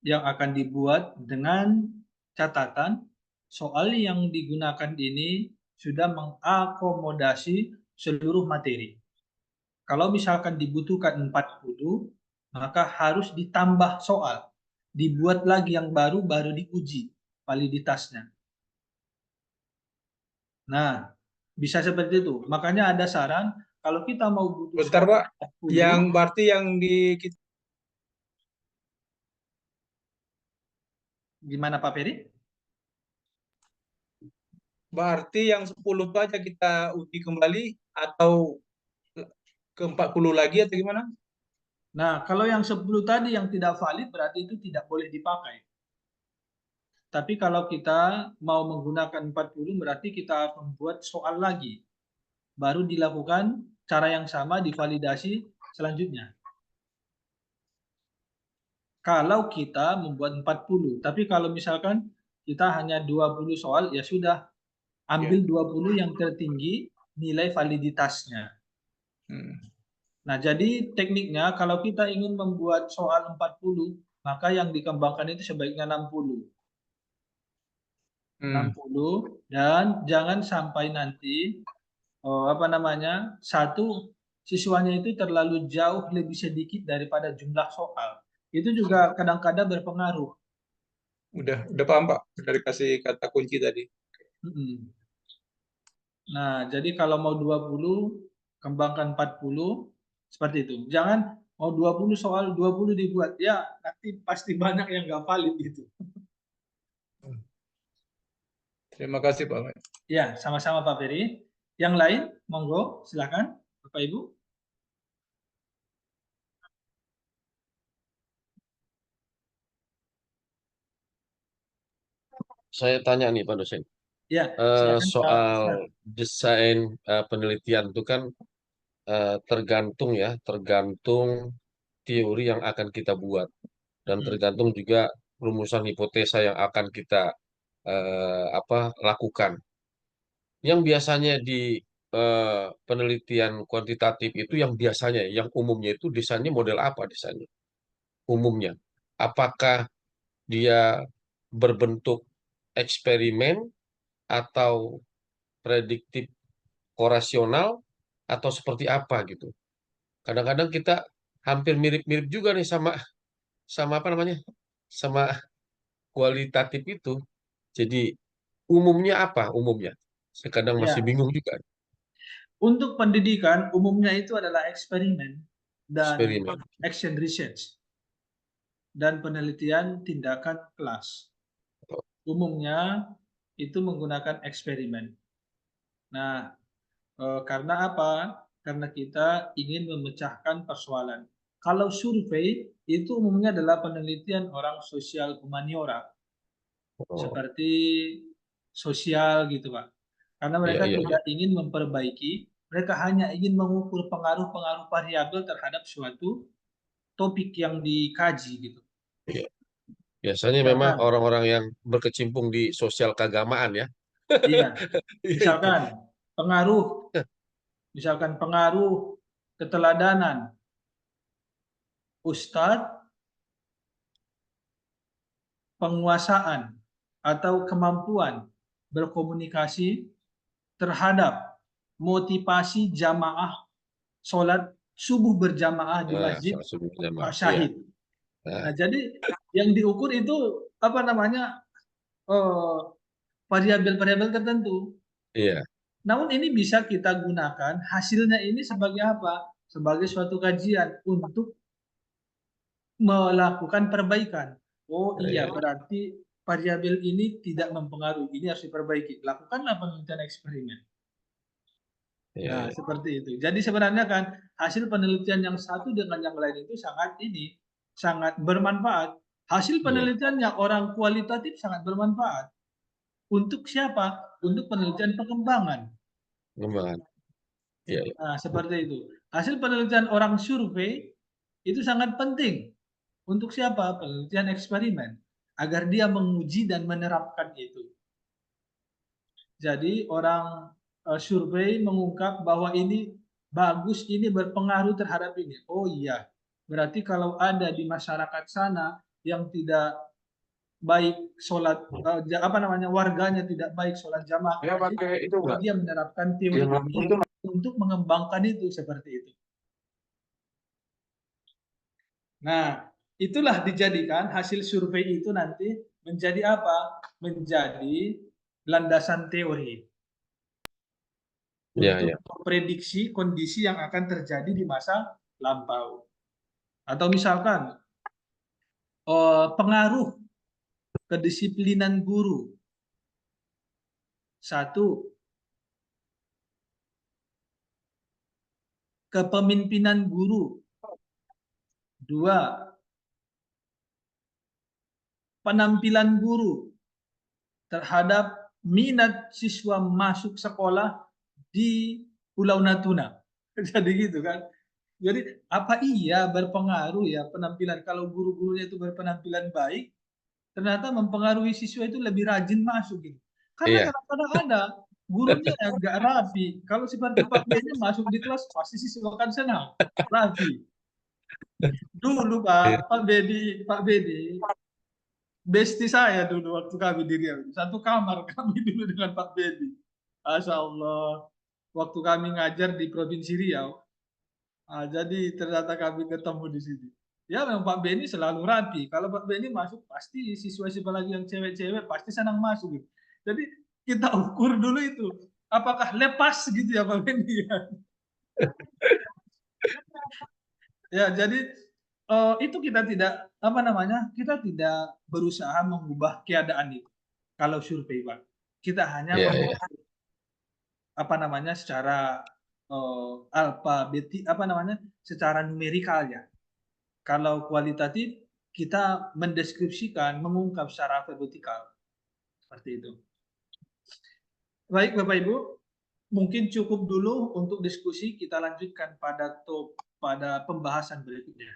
yang akan dibuat dengan catatan soal yang digunakan ini sudah mengakomodasi seluruh materi. Kalau misalkan dibutuhkan 40, maka harus ditambah soal. Dibuat lagi yang baru diuji validitasnya. Nah, bisa seperti itu. Makanya ada saran, kalau kita mau butuh Bentar Pak, 40, yang berarti yang di gimana Pak Ferry? berarti yang 10 itu aja kita uji kembali atau ke 40 lagi atau gimana? Nah, kalau yang 10 tadi yang tidak valid berarti itu tidak boleh dipakai. Tapi kalau kita mau menggunakan 40 berarti kita membuat soal lagi. Baru dilakukan cara yang sama divalidasi selanjutnya. Kalau kita membuat 40, tapi kalau misalkan kita hanya 20 soal, ya sudah ambil 20 yang tertinggi nilai validitasnya. Nah, jadi tekniknya kalau kita ingin membuat soal 40, maka yang dikembangkan itu sebaiknya 60. 60 dan jangan sampai nanti satu siswanya itu terlalu jauh lebih sedikit daripada jumlah soal. Itu juga kadang-kadang berpengaruh. Udah paham Pak, dari kasih kata kunci tadi. Nah, jadi kalau mau 20, kembangkan 40, seperti itu. Jangan mau 20 soal, 20 dibuat. Ya, nanti pasti banyak yang nggak valid gitu. Terima kasih Pak. Ya, sama-sama Pak Ferry. Yang lain, monggo, silakan Bapak Ibu. Saya tanya nih Pak dosen. Ya, silakan, soal desain penelitian itu kan tergantung teori yang akan kita buat dan tergantung juga rumusan hipotesa yang akan kita lakukan. Yang biasanya di penelitian kuantitatif itu yang umumnya itu desainnya model apa desainnya? Umumnya, apakah dia berbentuk eksperimen atau prediktif korasional atau seperti apa gitu? Kadang-kadang kita hampir mirip-mirip juga nih sama sama kualitatif itu. Jadi umumnya apa umumnya? Saya kadang masih Ya, bingung juga. untuk pendidikan umumnya itu adalah eksperimen dan Eksperimen. action research dan penelitian tindakan kelas. Umumnya itu menggunakan eksperimen. Nah, karena apa? Karena kita ingin memecahkan persoalan. Kalau survei itu umumnya adalah penelitian orang sosial humaniora, Oh, seperti sosial gitu Pak. Karena iya, mereka iya, tidak ingin memperbaiki, mereka hanya ingin mengukur pengaruh-pengaruh variabel terhadap suatu topik yang dikaji gitu. iya. Biasanya memang Misalkan, orang-orang yang berkecimpung di sosial keagamaan ya. iya, Iya itu. misalkan pengaruh, misalkan pengaruh keteladanan ustadz, penguasaan atau kemampuan berkomunikasi terhadap motivasi jamaah sholat subuh berjamaah di masjid Salah satu jamaah. Pak Iya. Syahid. Nah, Nah, jadi yang diukur itu apa namanya variabel-variabel tertentu. iya, Namun ini bisa kita gunakan hasilnya ini sebagai apa? Sebagai suatu kajian untuk melakukan perbaikan. Oh iya, iya, berarti variabel ini tidak mempengaruhi, ini harus diperbaiki. Lakukanlah penelitian eksperimen. iya, Nah, iya. seperti itu. Jadi sebenarnya kan hasil penelitian yang satu dengan yang lain itu sangat bermanfaat. Hasil Iya, penelitiannya orang kualitatif sangat bermanfaat. Untuk siapa? Untuk penelitian pengembangan. pengembangan. Iya, iya, Nah, seperti itu. Hasil penelitian orang survei itu sangat penting. Untuk siapa? Penelitian eksperimen. Agar dia menguji dan menerapkan itu. Jadi orang survei mengungkap bahwa ini bagus, ini berpengaruh terhadap ini. Oh iya, berarti kalau ada di masyarakat sana yang tidak baik sholat, apa namanya, warganya tidak baik sholat jamaah, ya pakai itu enggak? dia menerapkan teori Yang ini untuk mengembangkan itu seperti itu. Nah, itulah dijadikan hasil survei itu nanti menjadi apa? Menjadi landasan teori ya, untuk ya. memprediksi kondisi yang akan terjadi di masa lampau. Atau misalkan pengaruh kedisiplinan guru. Satu, kepemimpinan guru. Dua, penampilan guru terhadap minat siswa masuk sekolah di Pulau Natuna. Jadi gitu kan. Jadi apa iya berpengaruh ya penampilan, kalau guru-gurunya itu berpenampilan baik, ternyata mempengaruhi siswa itu lebih rajin masuk gitu. Karena Iya, kadang-kadang ada gurunya agak rapi. Kalau seperti Pak B-nya masuk di kelas pasti siswa akan senang, rapi. Dulu iya, Pak Bedi, besti saya dulu waktu kami di Riau. Satu kamar kami dulu dengan Pak Bedi. Masya Allah. Waktu kami ngajar di Provinsi Riau, jadi ternyata kami ketemu di sini. Ya memang Pak Beni selalu rapi. Kalau Pak Beni masuk pasti siswa-siswa lagi yang cewek-cewek pasti senang masuk gitu. Jadi kita ukur dulu itu. Apakah lepas gitu ya Pak Beni ya. Ya jadi itu kita tidak apa namanya, kita tidak berusaha mengubah keadaan itu. Kalau survei Pak, kita hanya iya, iya. apa namanya secara alfabeti apa namanya secara numerikalnya. Kalau kualitatif kita mendeskripsikan, mengungkap secara vertikal seperti itu. Baik Bapak Ibu, mungkin cukup dulu untuk diskusi, kita lanjutkan pada pembahasan berikutnya.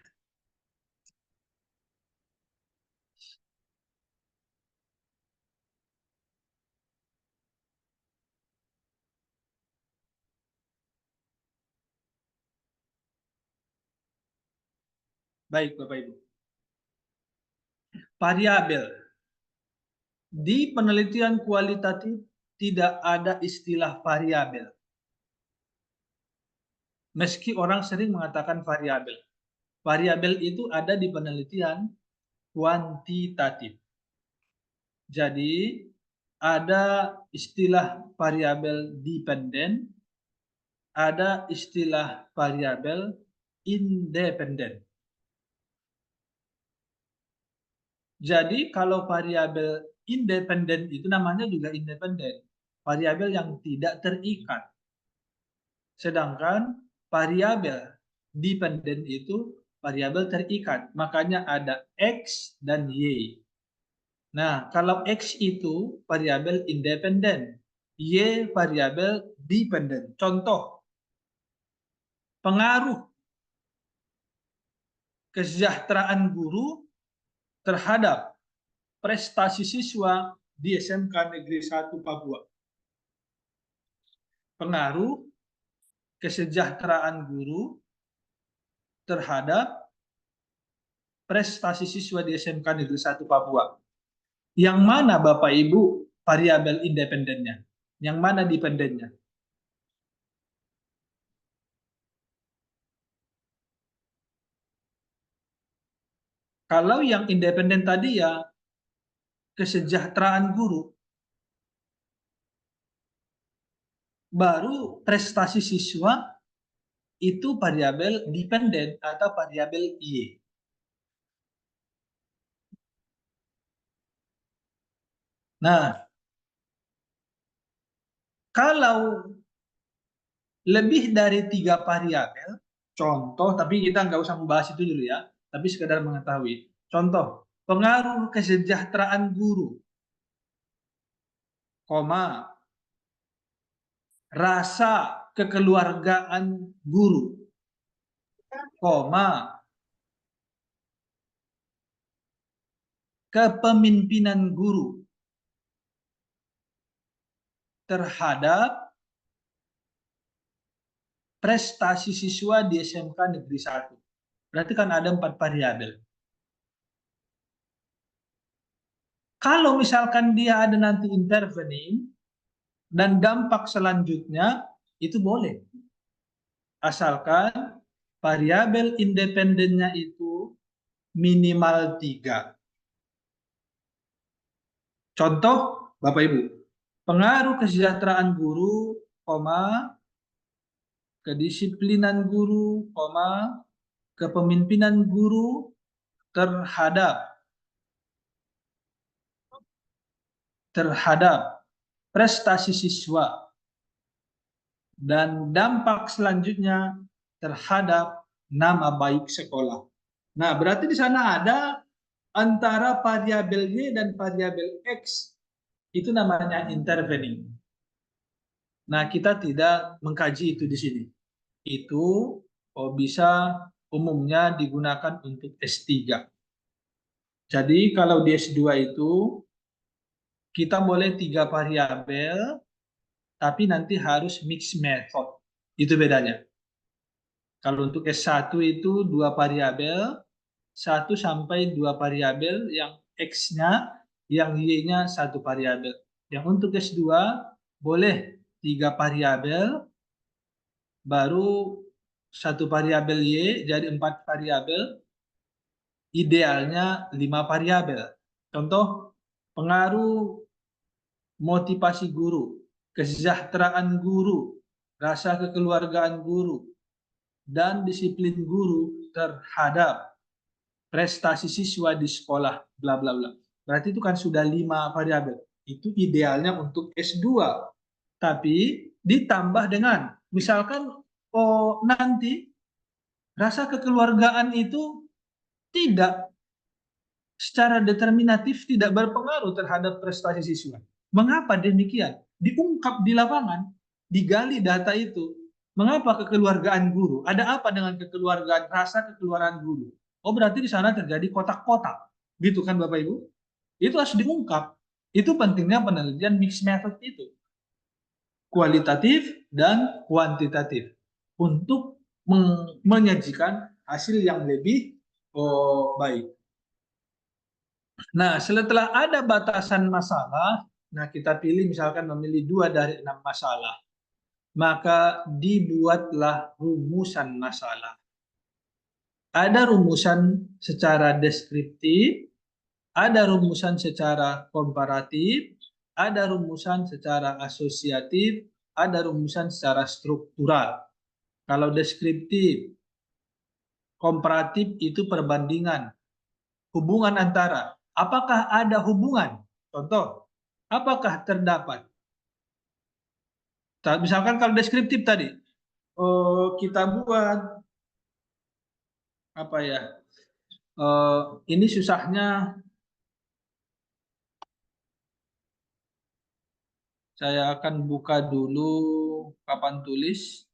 Baik Bapak Ibu. Variabel. Di penelitian kualitatif tidak ada istilah variabel. Meski orang sering mengatakan variabel. Variabel itu ada di penelitian kuantitatif. Jadi ada istilah variabel dependen, ada istilah variabel independen. Jadi kalau variabel independen itu namanya juga independen, variabel yang tidak terikat. Sedangkan variabel dependen itu variabel terikat, makanya ada X dan Y. Nah, kalau X itu variabel independen, Y variabel dependen. Contoh, pengaruh kesejahteraan guru terhadap prestasi siswa di SMK Negeri 1 Papua. Pengaruh kesejahteraan guru terhadap prestasi siswa di SMK Negeri 1 Papua. Yang mana Bapak Ibu variabel independennya? Yang mana dependennya? Kalau yang independen tadi ya kesejahteraan guru, baru prestasi siswa itu variabel dependen atau variabel Y. Nah, kalau lebih dari 3 variabel, contoh, tapi kita nggak usah membahas itu dulu ya, tapi sekedar mengetahui. Contoh, pengaruh kesejahteraan guru, koma, rasa kekeluargaan guru, koma, kepemimpinan guru terhadap prestasi siswa di SMK Negeri 1. Berarti kan ada 4 variabel. Kalau misalkan dia ada nanti intervening dan dampak selanjutnya, itu boleh. Asalkan variabel independennya itu minimal 3. Contoh, Bapak Ibu, pengaruh kesejahteraan guru, koma, kedisiplinan guru, koma, kepemimpinan guru terhadap prestasi siswa dan dampak selanjutnya terhadap nama baik sekolah. Nah, berarti di sana ada antara variabel Y dan variabel X, itu namanya intervening. Nah, kita tidak mengkaji itu di sini. Itu bisa umumnya digunakan untuk S3. Jadi kalau di S2 itu kita boleh 3 variabel, tapi nanti harus mix method. Itu bedanya. Kalau untuk S1 itu 2 variabel, 1 sampai 2 variabel, yang X-nya, yang Y-nya 1 variabel. Yang untuk S2 boleh 3 variabel, baru 1 variabel Y, jadi 4 variabel, idealnya 5 variabel. Contoh, pengaruh motivasi guru, kesejahteraan guru, rasa kekeluargaan guru, dan disiplin guru terhadap prestasi siswa di sekolah, bla bla bla. Berarti itu kan sudah 5 variabel. Itu idealnya untuk S2. Tapi ditambah dengan, misalkan nanti rasa kekeluargaan itu tidak secara determinatif tidak berpengaruh terhadap prestasi siswa. Mengapa demikian? Diungkap di lapangan, digali data itu. Mengapa kekeluargaan guru? Ada apa dengan kekeluargaan, rasa kekeluargaan guru? Oh, berarti di sana terjadi kotak-kotak. Gitu kan Bapak Ibu? Itu harus diungkap. Itu pentingnya penelitian mixed method itu. Kualitatif dan kuantitatif. Untuk menyajikan hasil yang lebih baik. Nah, setelah ada batasan masalah, nah kita pilih misalkan memilih 2 dari 6 masalah, maka dibuatlah rumusan masalah. Ada rumusan secara deskriptif, ada rumusan secara komparatif, Ada rumusan secara asosiatif, ada rumusan secara struktural. Kalau deskriptif, komparatif itu perbandingan, hubungan antara. Apakah ada hubungan? Contoh, apakah terdapat? Misalkan kalau deskriptif tadi, kita buat apa ya? Ini susahnya. Saya akan buka dulu papan tulis.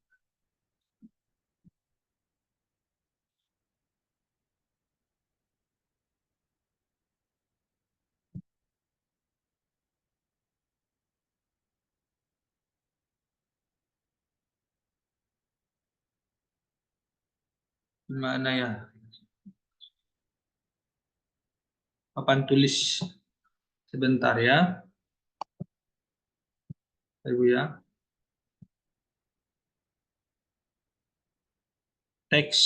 Mana ya? Papan tulis. Sebentar ya. Ibu ya. Teks.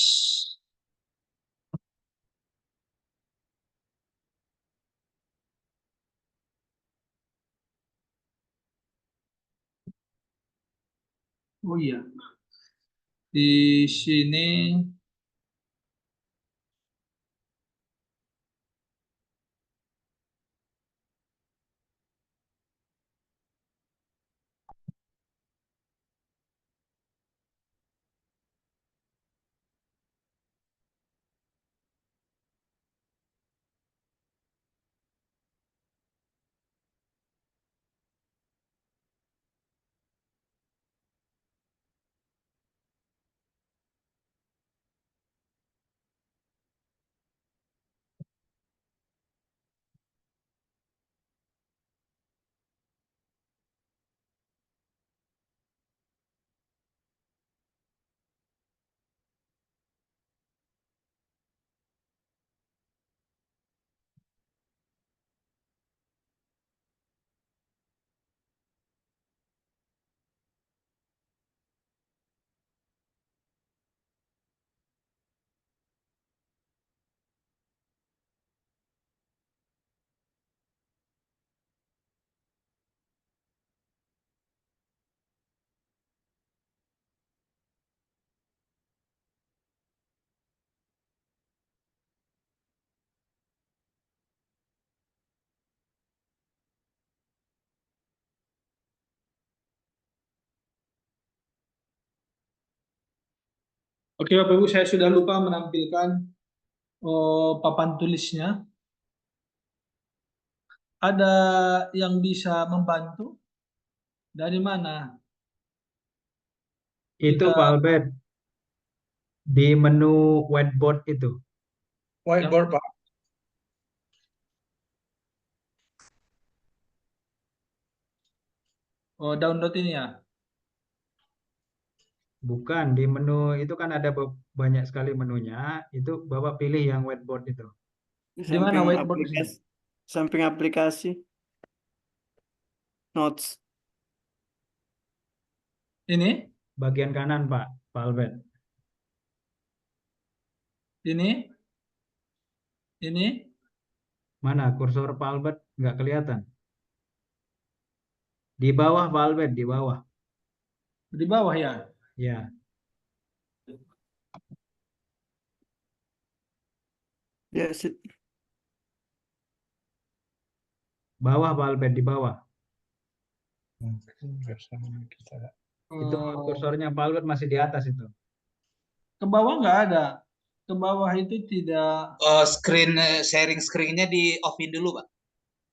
Oh iya. Di sini oke Bapak Ibu, saya sudah lupa menampilkan papan tulisnya. Ada yang bisa membantu? Dari mana? Itu Kita- Pak Albert, di menu whiteboard itu. Whiteboard, Pak. Download ini ya? Bukan, di menu itu kan ada banyak sekali menunya. Itu Bapak pilih yang whiteboard itu. Di mana whiteboard di sini? Samping aplikasi. Notes. Ini? Bagian kanan Pak Albert. Ini? Ini? Mana kursor Pak Albert? Nggak kelihatan. Di bawah Pak Albert, di bawah. Di bawah ya? Ya, Yes. bawah Pak Albert, di bawah. Itu kursornya Pak Albert masih di atas itu. Ke bawah nggak ada. Ke bawah itu tidak. Sharing screen-nya di off-in dulu, Pak.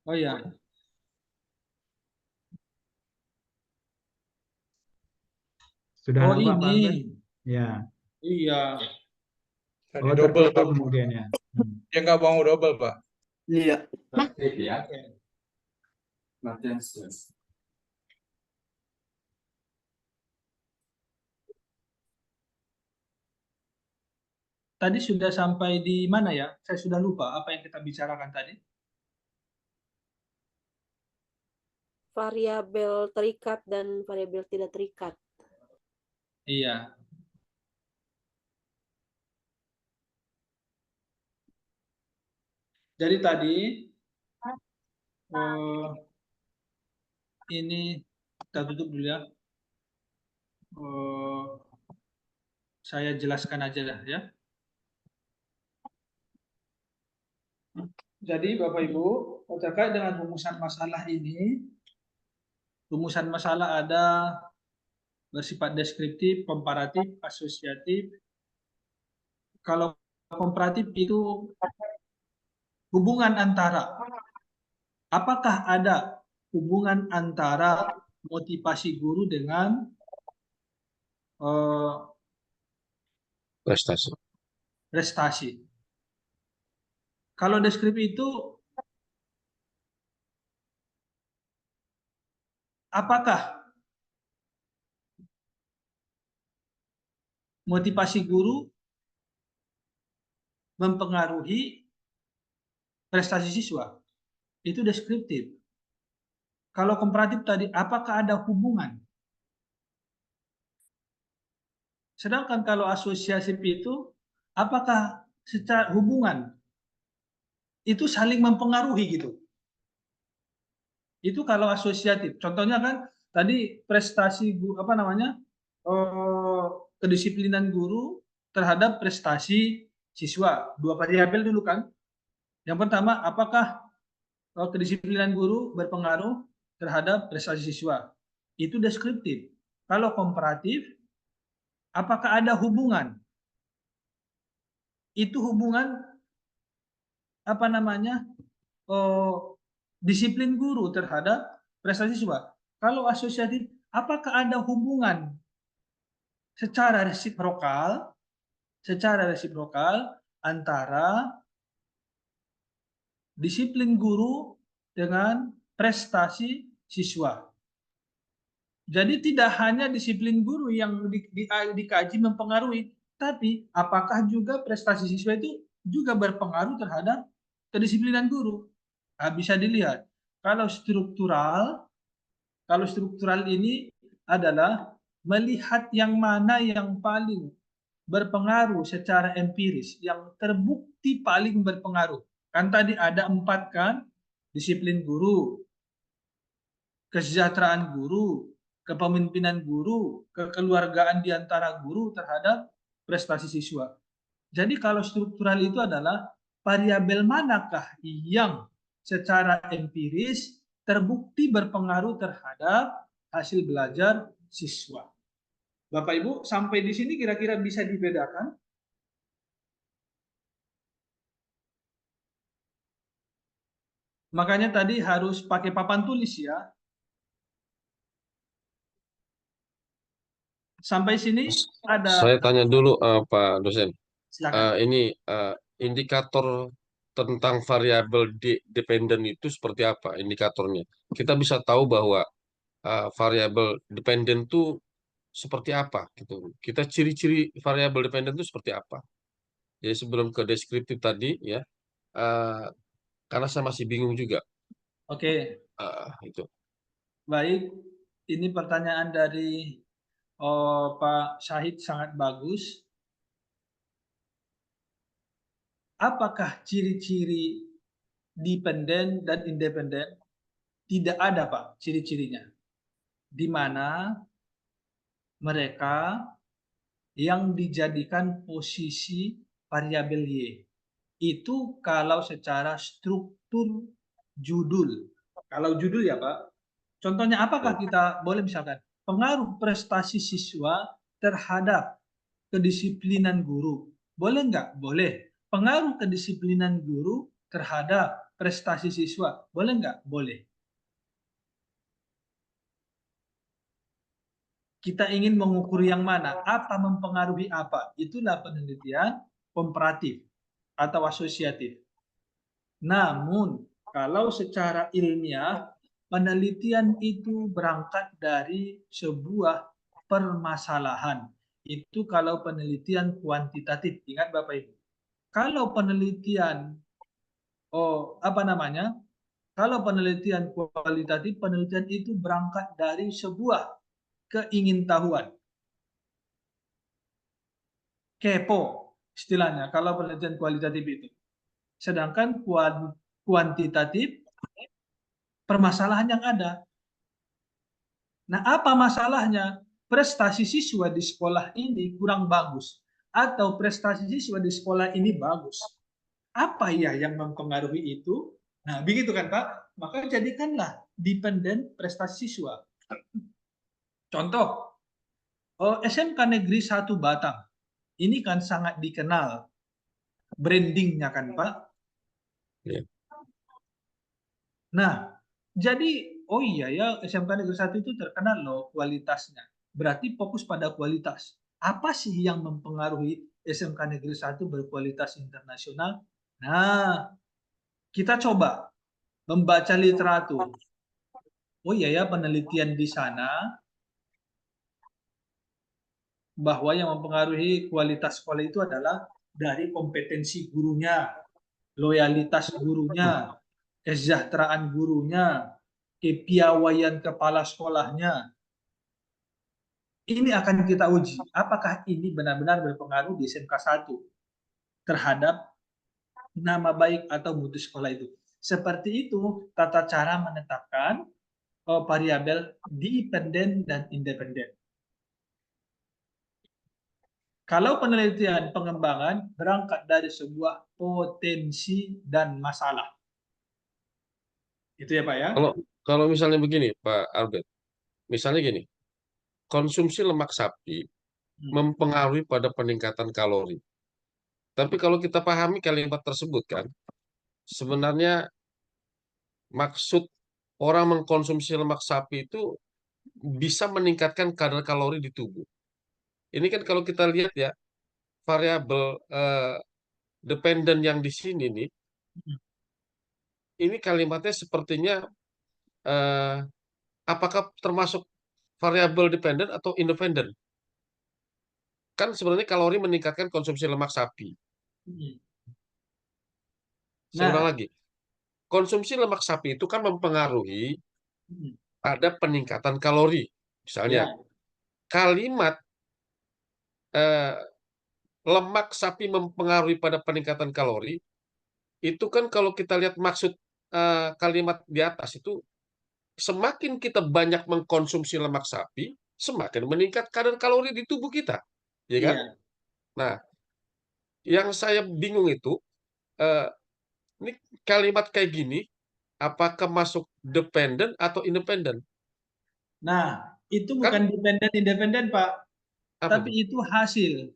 Oh ya. Sudah Oh nampak Pak Albert? ini. Ya. Iya. Tadi Oh, double, tertutup Pak. kemudian ya. Dia nggak mau double, Pak. Iya. Tadi sudah sampai di mana ya? Saya sudah lupa apa yang kita bicarakan tadi. Variabel terikat dan variabel tidak terikat. Iya. Jadi tadi ini kita tutup dulu ya. Saya jelaskan aja lah ya. Jadi Bapak Ibu, terkait dengan rumusan masalah ini, rumusan masalah ada bersifat deskriptif, komparatif, asosiatif. Kalau komparatif itu hubungan antara, apakah ada hubungan antara motivasi guru dengan prestasi. Kalau deskriptif itu, apakah motivasi guru mempengaruhi prestasi siswa? Itu deskriptif. Kalau komparatif tadi, apakah ada hubungan? Sedangkan kalau asosiatif itu, apakah secara hubungan itu saling mempengaruhi gitu? Itu kalau asosiatif. Contohnya kan tadi prestasi kedisiplinan guru terhadap prestasi siswa. Dua variabel dulu kan. Yang pertama, apakah kedisiplinan guru berpengaruh terhadap prestasi siswa? Itu deskriptif. Kalau komparatif, apakah ada hubungan? Itu hubungan disiplin guru terhadap prestasi siswa. Kalau asosiatif, apakah ada hubungan secara resiprokal antara disiplin guru dengan prestasi siswa? Jadi tidak hanya disiplin guru yang dikaji mempengaruhi, tapi apakah juga prestasi siswa itu juga berpengaruh terhadap kedisiplinan guru? Nah, bisa dilihat. Kalau struktural ini adalah melihat yang mana yang paling berpengaruh secara empiris, yang terbukti paling berpengaruh. Kan tadi ada 4 kan, disiplin guru, kesejahteraan guru, kepemimpinan guru, kekeluargaan di antara guru terhadap prestasi siswa. Jadi kalau struktural itu adalah variabel manakah yang secara empiris terbukti berpengaruh terhadap hasil belajar siswa. Bapak Ibu, sampai di sini kira-kira bisa dibedakan? Makanya tadi harus pakai papan tulis ya. Sampai sini ada. Saya tanya dulu Pak dosen. Silakan. Ini indikator tentang variabel dependen itu seperti apa indikatornya? Kita bisa tahu bahwa variabel dependen itu seperti apa gitu. Kita ciri-ciri variabel dependen itu seperti apa? Jadi sebelum ke deskriptif tadi ya, karena saya masih bingung juga. Oke. Itu. Baik, ini pertanyaan dari Pak Syahid sangat bagus. Apakah ciri-ciri dependen dan independen? Tidak ada, Pak, ciri-cirinya. Di mana mereka yang dijadikan posisi variabel Y. Itu kalau secara struktur judul. Kalau judul ya, Pak. Contohnya apakah kita boleh misalkan pengaruh prestasi siswa terhadap kedisiplinan guru. Boleh nggak? Boleh. Pengaruh kedisiplinan guru terhadap prestasi siswa. Boleh nggak? Boleh. Kita ingin mengukur yang mana? Apa mempengaruhi apa? Itulah penelitian komparatif atau asosiatif. Namun, kalau secara ilmiah, penelitian itu berangkat dari sebuah permasalahan. Itu kalau penelitian kuantitatif. Ingat Bapak Ibu. Kalau penelitian kalau penelitian kualitatif, penelitian itu berangkat dari sebuah keingintahuan. Kepo istilahnya kalau penelitian kualitatif itu. Sedangkan kuantitatif permasalahan yang ada. Nah, apa masalahnya? Prestasi siswa di sekolah ini kurang bagus atau prestasi siswa di sekolah ini bagus. Apa ya yang mempengaruhi itu? Nah, begitu kan Pak? Maka jadikanlah dependen prestasi siswa. Contoh, SMK Negeri 1 Batang. Ini kan sangat dikenal brandingnya kan Pak? Iya. Nah, jadi oh iya ya SMK Negeri 1 itu terkenal loh kualitasnya. Berarti fokus pada kualitas. Apa sih yang mempengaruhi SMK Negeri 1 berkualitas internasional? Nah, kita coba membaca literatur. Oh iya ya penelitian di sana bahwa yang mempengaruhi kualitas sekolah itu adalah dari kompetensi gurunya, loyalitas gurunya, kesejahteraan gurunya, kepiawaian kepala sekolahnya. Ini akan kita uji, apakah ini benar-benar berpengaruh di SMK 1 terhadap nama baik atau mutu sekolah itu. Seperti itu tata cara menetapkan variabel dependen dan independen. Kalau penelitian pengembangan berangkat dari sebuah potensi dan masalah. Itu ya Pak ya? Kalau misalnya begini, Pak Albert, misalnya gini, konsumsi lemak sapi mempengaruhi pada peningkatan kalori. Tapi kalau kita pahami kalimat tersebut kan, sebenarnya maksud orang mengkonsumsi lemak sapi itu bisa meningkatkan kadar kalori di tubuh. Ini kan kalau kita lihat ya, variabel dependen yang di sini nih, ini kalimatnya sepertinya apakah termasuk variabel dependen atau independen? Kan sebenarnya kalori meningkatkan konsumsi lemak sapi. Saya ulang lagi. Konsumsi lemak sapi itu kan mempengaruhi ada peningkatan kalori. Misalnya, kalimat lemak sapi mempengaruhi pada peningkatan kalori, itu kan kalau kita lihat maksud kalimat di atas itu, semakin kita banyak mengkonsumsi lemak sapi, semakin meningkat kadar kalori di tubuh kita. Ya kan? Iya. Nah, yang saya bingung itu, ini kalimat kayak gini, apakah masuk dependen atau independen? Nah, itu bukan dependen independen Pak, tapi itu hasil.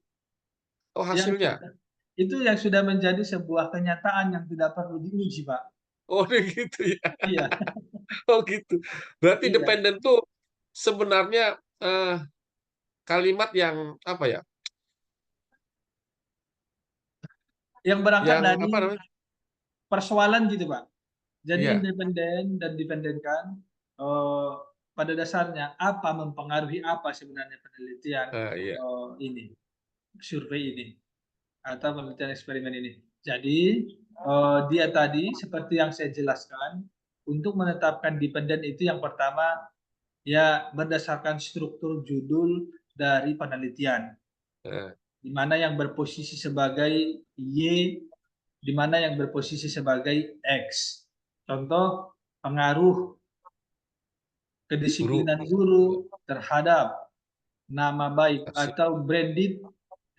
Oh, hasilnya. Itu yang sudah menjadi sebuah kenyataan yang tidak perlu diuji Pak. Oh, gitu ya. Iya. Oh, gitu. Berarti Iya. dependen tuh sebenarnya kalimat yang apa ya? Yang berangkat Yang dari apa namanya? persoalan gitu Pak. Jadi Iya. independen dan dipendenkan pada dasarnya apa mempengaruhi apa sebenarnya penelitian Iya. ini, survei ini atau penelitian eksperimen ini. Jadi dia tadi seperti yang saya jelaskan, untuk menetapkan dependen itu yang pertama ya berdasarkan struktur judul dari penelitian. Di mana yang berposisi sebagai Y, di mana yang berposisi sebagai X. Contoh, pengaruh kedisiplinan guru terhadap nama baik atau branded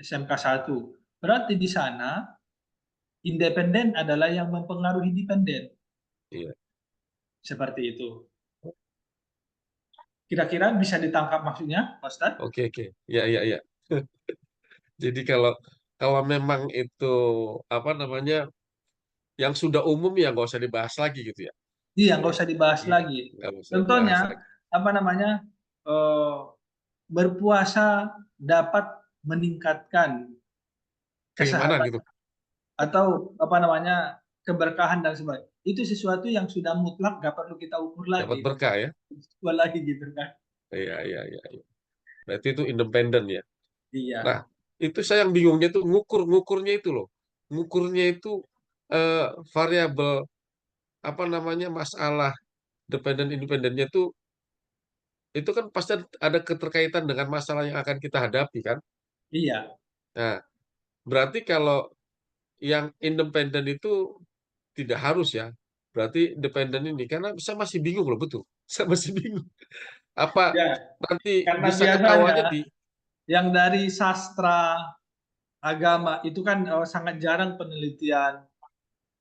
SMK 1. Berarti di sana independen adalah yang mempengaruhi dependen. Iya. Seperti itu. Kira-kira bisa ditangkap maksudnya, Pak Ustadz? Oke. Ya. Jadi kalau memang itu apa namanya yang sudah umum ya nggak usah dibahas lagi gitu ya. Iya, nggak usah dibahas lagi. Contohnya apa namanya berpuasa dapat meningkatkan kesehatan gitu. Atau apa namanya keberkahan dan sebagainya. Itu sesuatu yang sudah mutlak nggak perlu kita ukur lagi. Dapat berkah ya. Lagi gitu kan. Iya. Berarti itu independen ya. Iya. Nah, itu saya yang bingungnya tuh ngukurnya itu loh. Ngukurnya itu variabel apa namanya masalah dependen independennya itu kan pasti ada keterkaitan dengan masalah yang akan kita hadapi kan? Iya. Nah, berarti kalau yang independen itu tidak harus ya. Berarti dependen ini karena saya masih bingung loh betul. Saya masih bingung. Apa Ya, nanti karena bisa biasanya ketahuannya di yang dari sastra agama itu kan sangat jarang penelitian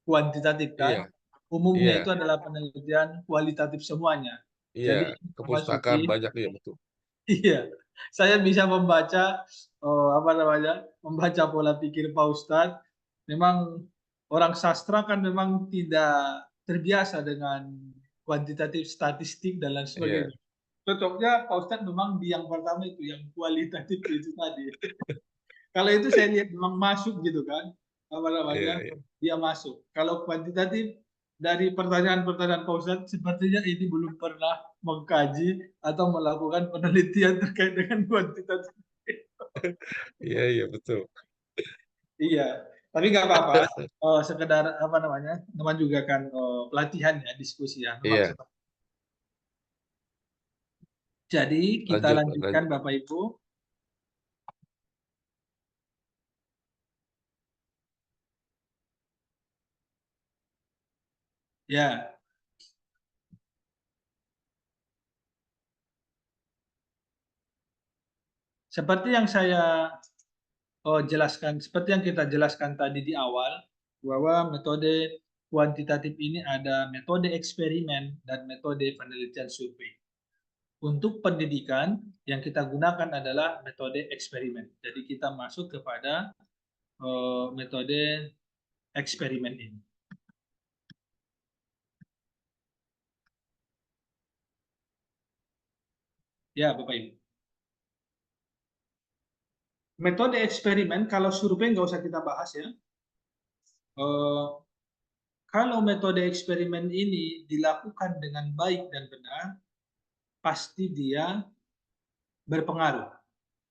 kuantitatif kan. iya, Umumnya itu iya, adalah penelitian kualitatif semuanya. iya, Jadi Pak kepustakaan Suki, banyak iya betul. iya, saya bisa membaca apa namanya, membaca pola pikir Pak Ustadz. Memang orang sastra kan memang tidak terbiasa dengan kuantitatif statistik dan lain Iya, sebagainya. Cocoknya Pak Ustadz memang di yang pertama itu, yang kualitatif itu tadi. Kalau itu saya lihat memang masuk gitu kan, apa iya, namanya, iya. dia masuk. Kalau kuantitatif dari pertanyaan-pertanyaan Pak Ustadz, sepertinya ini belum pernah mengkaji atau melakukan penelitian terkait dengan kuantitatif. Iya, iya, betul. Iya, tapi nggak apa-apa. Sekedar apa namanya, teman juga kan pelatihan ya, diskusi ya. Memang Iya, seperti. Jadi kita lanjut, lanjutkan lanjut. Bapak Ibu. Ya, seperti yang saya jelaskan, seperti yang kita jelaskan tadi di awal, bahwa metode kuantitatif ini ada metode eksperimen dan metode penelitian survei. Untuk pendidikan yang kita gunakan adalah metode eksperimen. Jadi kita masuk kepada metode eksperimen ini. Ya, Bapak Ibu. Metode eksperimen, kalau survei nggak usah kita bahas ya. Kalau metode eksperimen ini dilakukan dengan baik dan benar, pasti dia berpengaruh.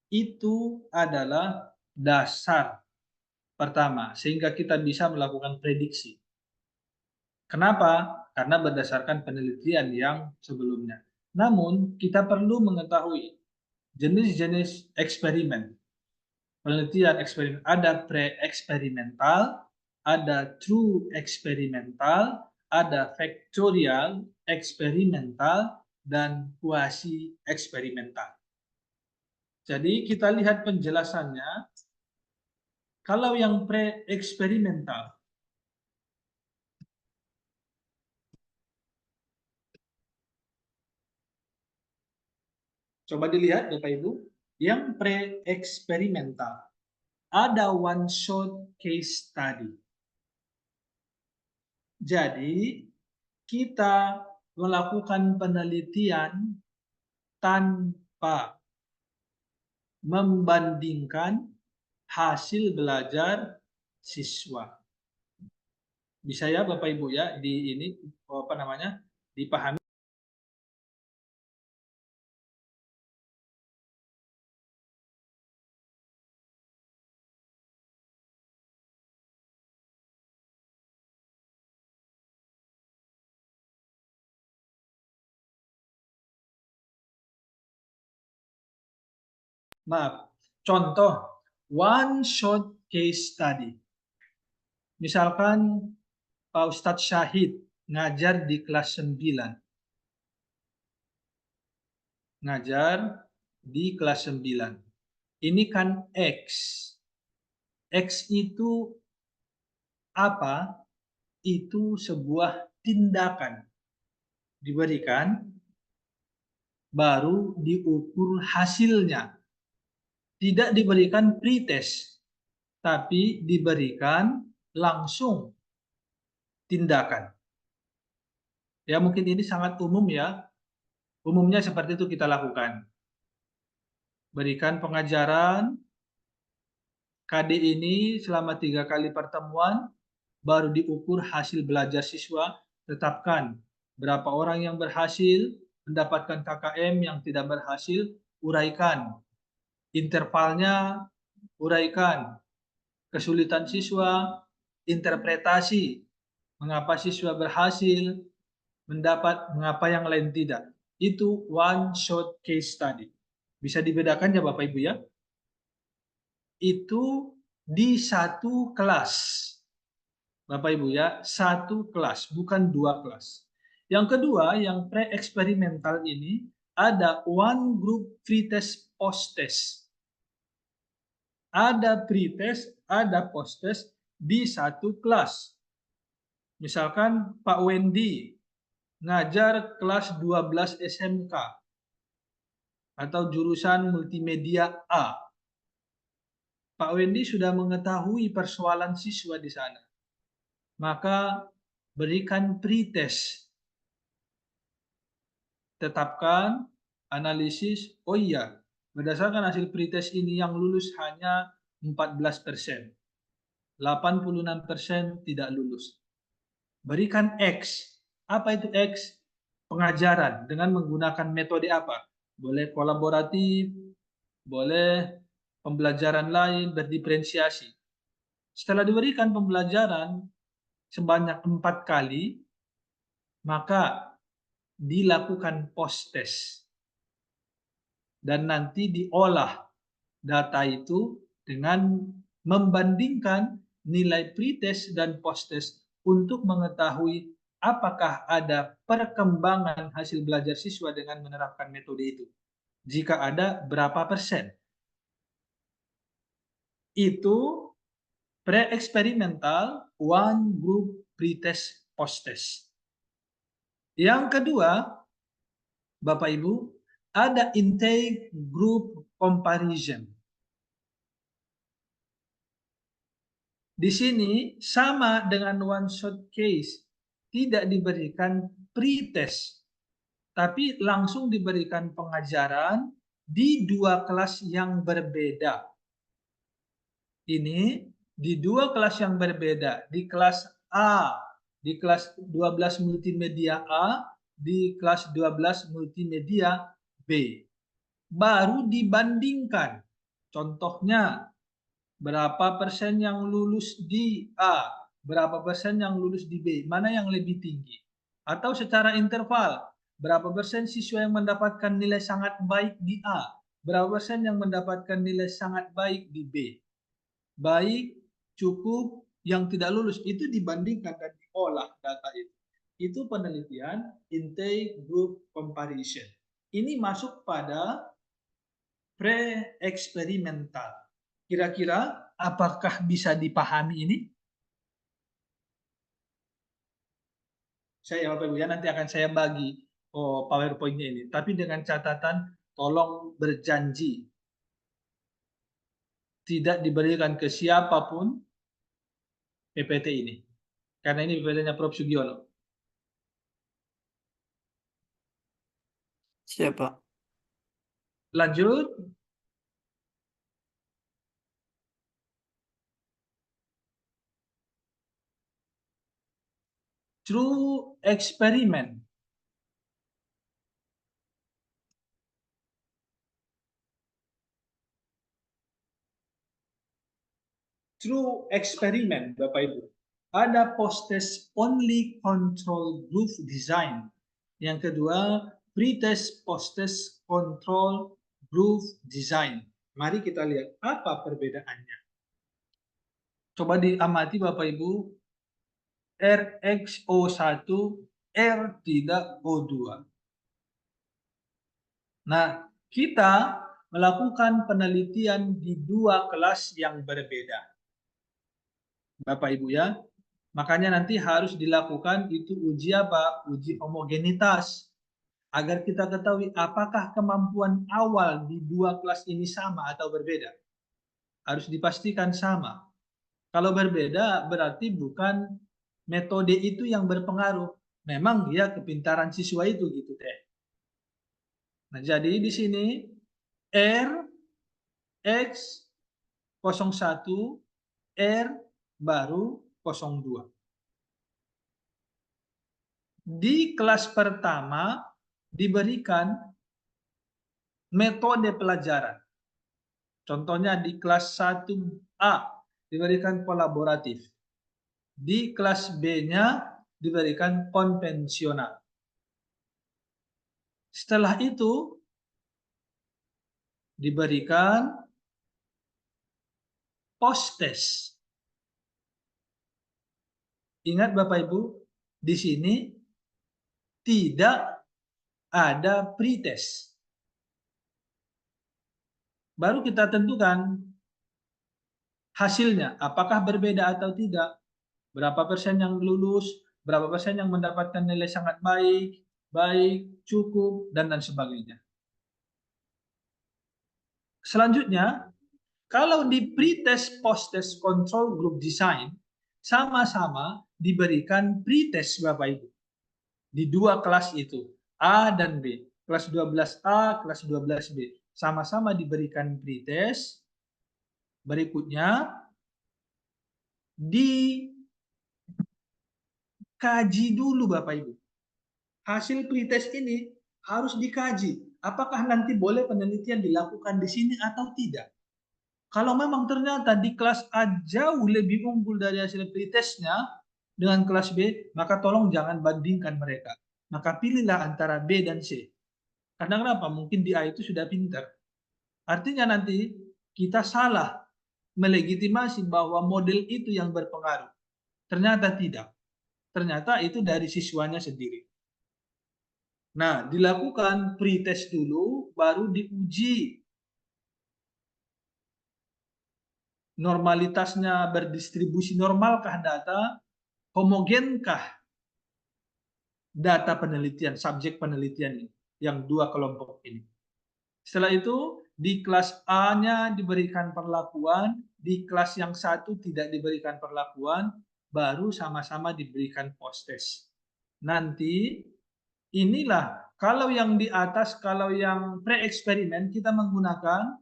Itu adalah dasar pertama, sehingga kita bisa melakukan prediksi. Kenapa? Karena berdasarkan penelitian yang sebelumnya. Namun, kita perlu mengetahui jenis-jenis eksperimen. Penelitian eksperimen ada pre-eksperimental, ada true eksperimental, ada factorial eksperimental, dan quasi eksperimental. Jadi kita lihat penjelasannya. Kalau yang pre-eksperimental, coba dilihat Bapak Ibu, yang pre-eksperimental ada one shot case study. Jadi kita melakukan penelitian tanpa membandingkan hasil belajar siswa. Bisa ya Bapak Ibu ya di ini apa namanya dipahami. Maaf, contoh one shot case study. Misalkan Pak Ustadz Syahid ngajar di kelas 9. Ngajar di kelas 9. Ini kan X. X itu apa? Itu sebuah tindakan. Diberikan, baru diukur hasilnya. Tidak diberikan pretest, tapi diberikan langsung tindakan. Ya mungkin ini sangat umum ya. Umumnya seperti itu kita lakukan. Berikan pengajaran, KD ini selama 3 kali pertemuan, baru diukur hasil belajar siswa, tetapkan berapa orang yang berhasil, mendapatkan KKM yang tidak berhasil, uraikan. Intervalnya, uraikan. Kesulitan siswa, interpretasi. Mengapa siswa berhasil, mendapat, mengapa yang lain tidak. Itu one shot case study. Bisa dibedakan ya Bapak Ibu ya? Itu di satu kelas. Bapak Ibu ya, satu kelas, bukan 2 kelas. Yang kedua, yang pre-eksperimental ini ada one group pretest post-test. Ada pretest, ada post-test di satu kelas. Misalkan Pak Wendy ngajar kelas 12 SMK atau jurusan multimedia A. Pak Wendy sudah mengetahui persoalan siswa di sana. Maka berikan pretest. Tetapkan analisis, oh iya, berdasarkan hasil pretest ini yang lulus hanya 14%. 86% tidak lulus. Berikan X. Apa itu X? Pengajaran dengan menggunakan metode apa? Boleh kolaboratif, boleh pembelajaran lain, berdiferensiasi. Setelah diberikan pembelajaran sebanyak 4 kali, maka dilakukan post-test. Dan nanti diolah data itu dengan membandingkan nilai pretest dan post-test untuk mengetahui apakah ada perkembangan hasil belajar siswa dengan menerapkan metode itu. Jika ada, berapa persen? Itu pre-eksperimental, one group pretest post-test. Yang kedua, Bapak Ibu, ada intake group comparison. Di sini sama dengan one shot case, tidak diberikan pretest, tapi langsung diberikan pengajaran di 2 kelas yang berbeda. Ini di 2 kelas yang berbeda, di kelas A, di kelas 12 multimedia A, di kelas 12 multimedia B. Baru dibandingkan. Contohnya, berapa persen yang lulus di A, berapa persen yang lulus di B, mana yang lebih tinggi. Atau secara interval, berapa persen siswa yang mendapatkan nilai sangat baik di A, berapa persen yang mendapatkan nilai sangat baik di B. Baik, cukup, yang tidak lulus, itu dibandingkan dan diolah data itu. Itu penelitian intake group comparison. Ini masuk pada pre-eksperimental. Kira-kira apakah bisa dipahami ini? Saya Bapak Ibu ya, nanti akan saya bagi PowerPoint-nya ini. Tapi dengan catatan, tolong berjanji tidak diberikan ke siapapun PPT ini. Karena ini PPT-nya Prof. Sugiono. Siapa? Lanjut. True experiment. True experiment, Bapak Ibu. Ada post-test only control group design. Yang kedua, pre-test post-test control group design. Mari kita lihat apa perbedaannya. Coba diamati Bapak Ibu, RXO1, R3O2. Nah, kita melakukan penelitian di 2 kelas yang berbeda. Bapak Ibu ya, makanya nanti harus dilakukan itu uji apa? Uji homogenitas. Agar kita ketahui apakah kemampuan awal di 2 kelas ini sama atau berbeda. Harus dipastikan sama. Kalau berbeda berarti bukan metode itu yang berpengaruh. Memang dia kepintaran siswa itu gitu teh. Nah, jadi di sini R, X, 01, R, baru 02. Di kelas pertama diberikan metode pelajaran. Contohnya di kelas 1A diberikan kolaboratif. Di kelas B-nya diberikan konvensional. Setelah itu diberikan post-test. Ingat Bapak Ibu, di sini tidak ada pretest. baru kita tentukan hasilnya, apakah berbeda atau tidak, berapa persen yang lulus, berapa persen yang mendapatkan nilai sangat baik, cukup, dan lain sebagainya. Selanjutnya, kalau di pretest post-test control group design, sama-sama diberikan pretest Bapak Ibu. Di dua kelas itu, A dan B. Kelas 12A, kelas 12B. Sama-sama diberikan pretest. Berikutnya, dikaji dulu Bapak Ibu. Hasil pretest ini harus dikaji. Apakah nanti boleh penelitian dilakukan di sini atau tidak? Kalau memang ternyata di kelas A jauh lebih unggul dari hasil pretestnya dengan kelas B, maka tolong jangan bandingkan mereka. Maka pilihlah antara B dan C. Karena kenapa? Mungkin di A itu sudah pintar. Artinya nanti kita salah melegitimasi bahwa model itu yang berpengaruh. Ternyata tidak. Ternyata itu dari siswanya sendiri. Nah, dilakukan pretest dulu, baru diuji normalitasnya, berdistribusi normalkah data, homogenkah data penelitian, subjek penelitian ini, yang dua kelompok ini. Setelah itu, di kelas A-nya diberikan perlakuan, di kelas yang satu tidak diberikan perlakuan, baru sama-sama diberikan post-test. Nanti, inilah, kalau yang di atas, kalau yang pre-eksperimen, kita menggunakan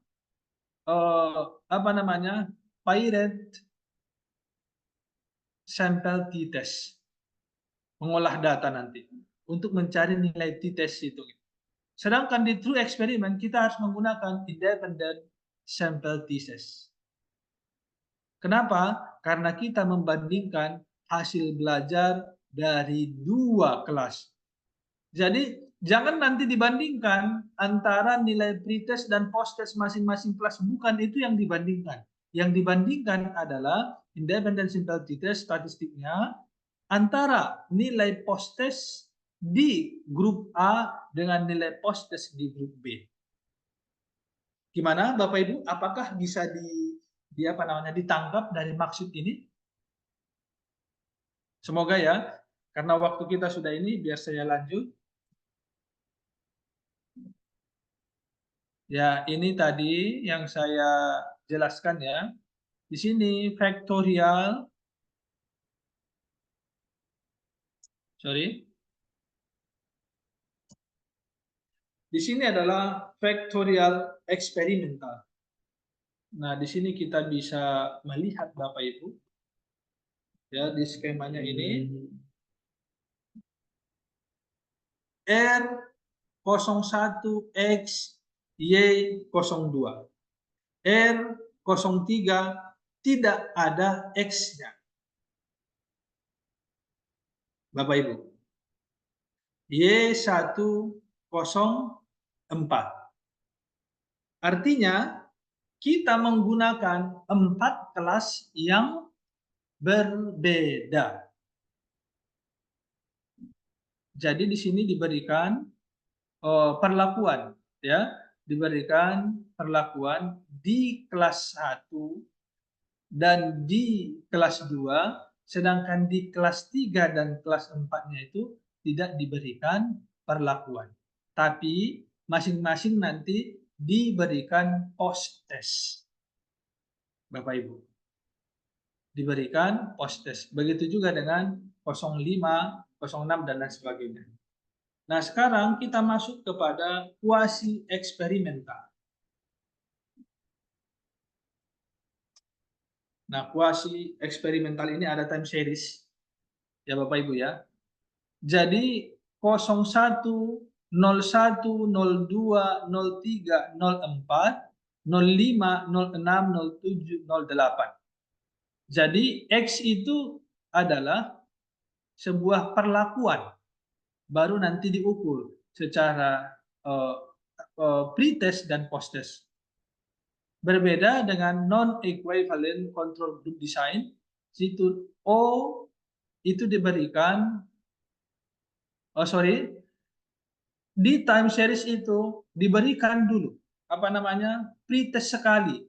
Pirate sample t-test, mengolah data nanti untuk mencari nilai t-test itu. Sedangkan di true experiment kita harus menggunakan independent sample t-test. Kenapa? Karena kita membandingkan hasil belajar dari dua kelas. Jadi jangan nanti dibandingkan antara nilai pretest dan post-test masing-masing kelas, bukan itu yang dibandingkan. Yang dibandingkan adalah independent sample t-test statistiknya antara nilai post-test di grup A dengan nilai post-test di grup B. Gimana Bapak Ibu? Apakah bisa ditangkap dari maksud ini? Semoga ya, karena waktu kita sudah ini, biar saya lanjut. Ya, ini tadi yang saya jelaskan ya. Di sini factorial, di sini adalah factorial eksperimental. Nah, di sini kita bisa melihat Bapak Ibu, ya di skemanya ini, R01X Y02. R03 tidak ada X-nya. Bapak Ibu. Y104. Artinya kita menggunakan 4 kelas yang berbeda. Jadi di sini diberikan perlakuan, ya, diberikan perlakuan di kelas 1 dan di kelas 2, sedangkan di kelas 3 dan kelas 4-nya itu tidak diberikan perlakuan. Tapi masing-masing nanti diberikan post-test. Bapak Ibu. Diberikan post-test. Begitu juga dengan 05, 06, dan lain sebagainya. Nah, sekarang kita masuk kepada kuasi eksperimental. Nah, kuasi eksperimental ini ada time series. Ya Bapak Ibu ya. Jadi 01, 01, 02, 03, 04, 05, 06, 07, 08. Jadi X itu adalah sebuah perlakuan. Baru nanti diukur secara pretest dan posttest. Berbeda dengan non-equivalent control group design, situ O itu diberikan, di time series itu diberikan dulu apa namanya, pretest sekali,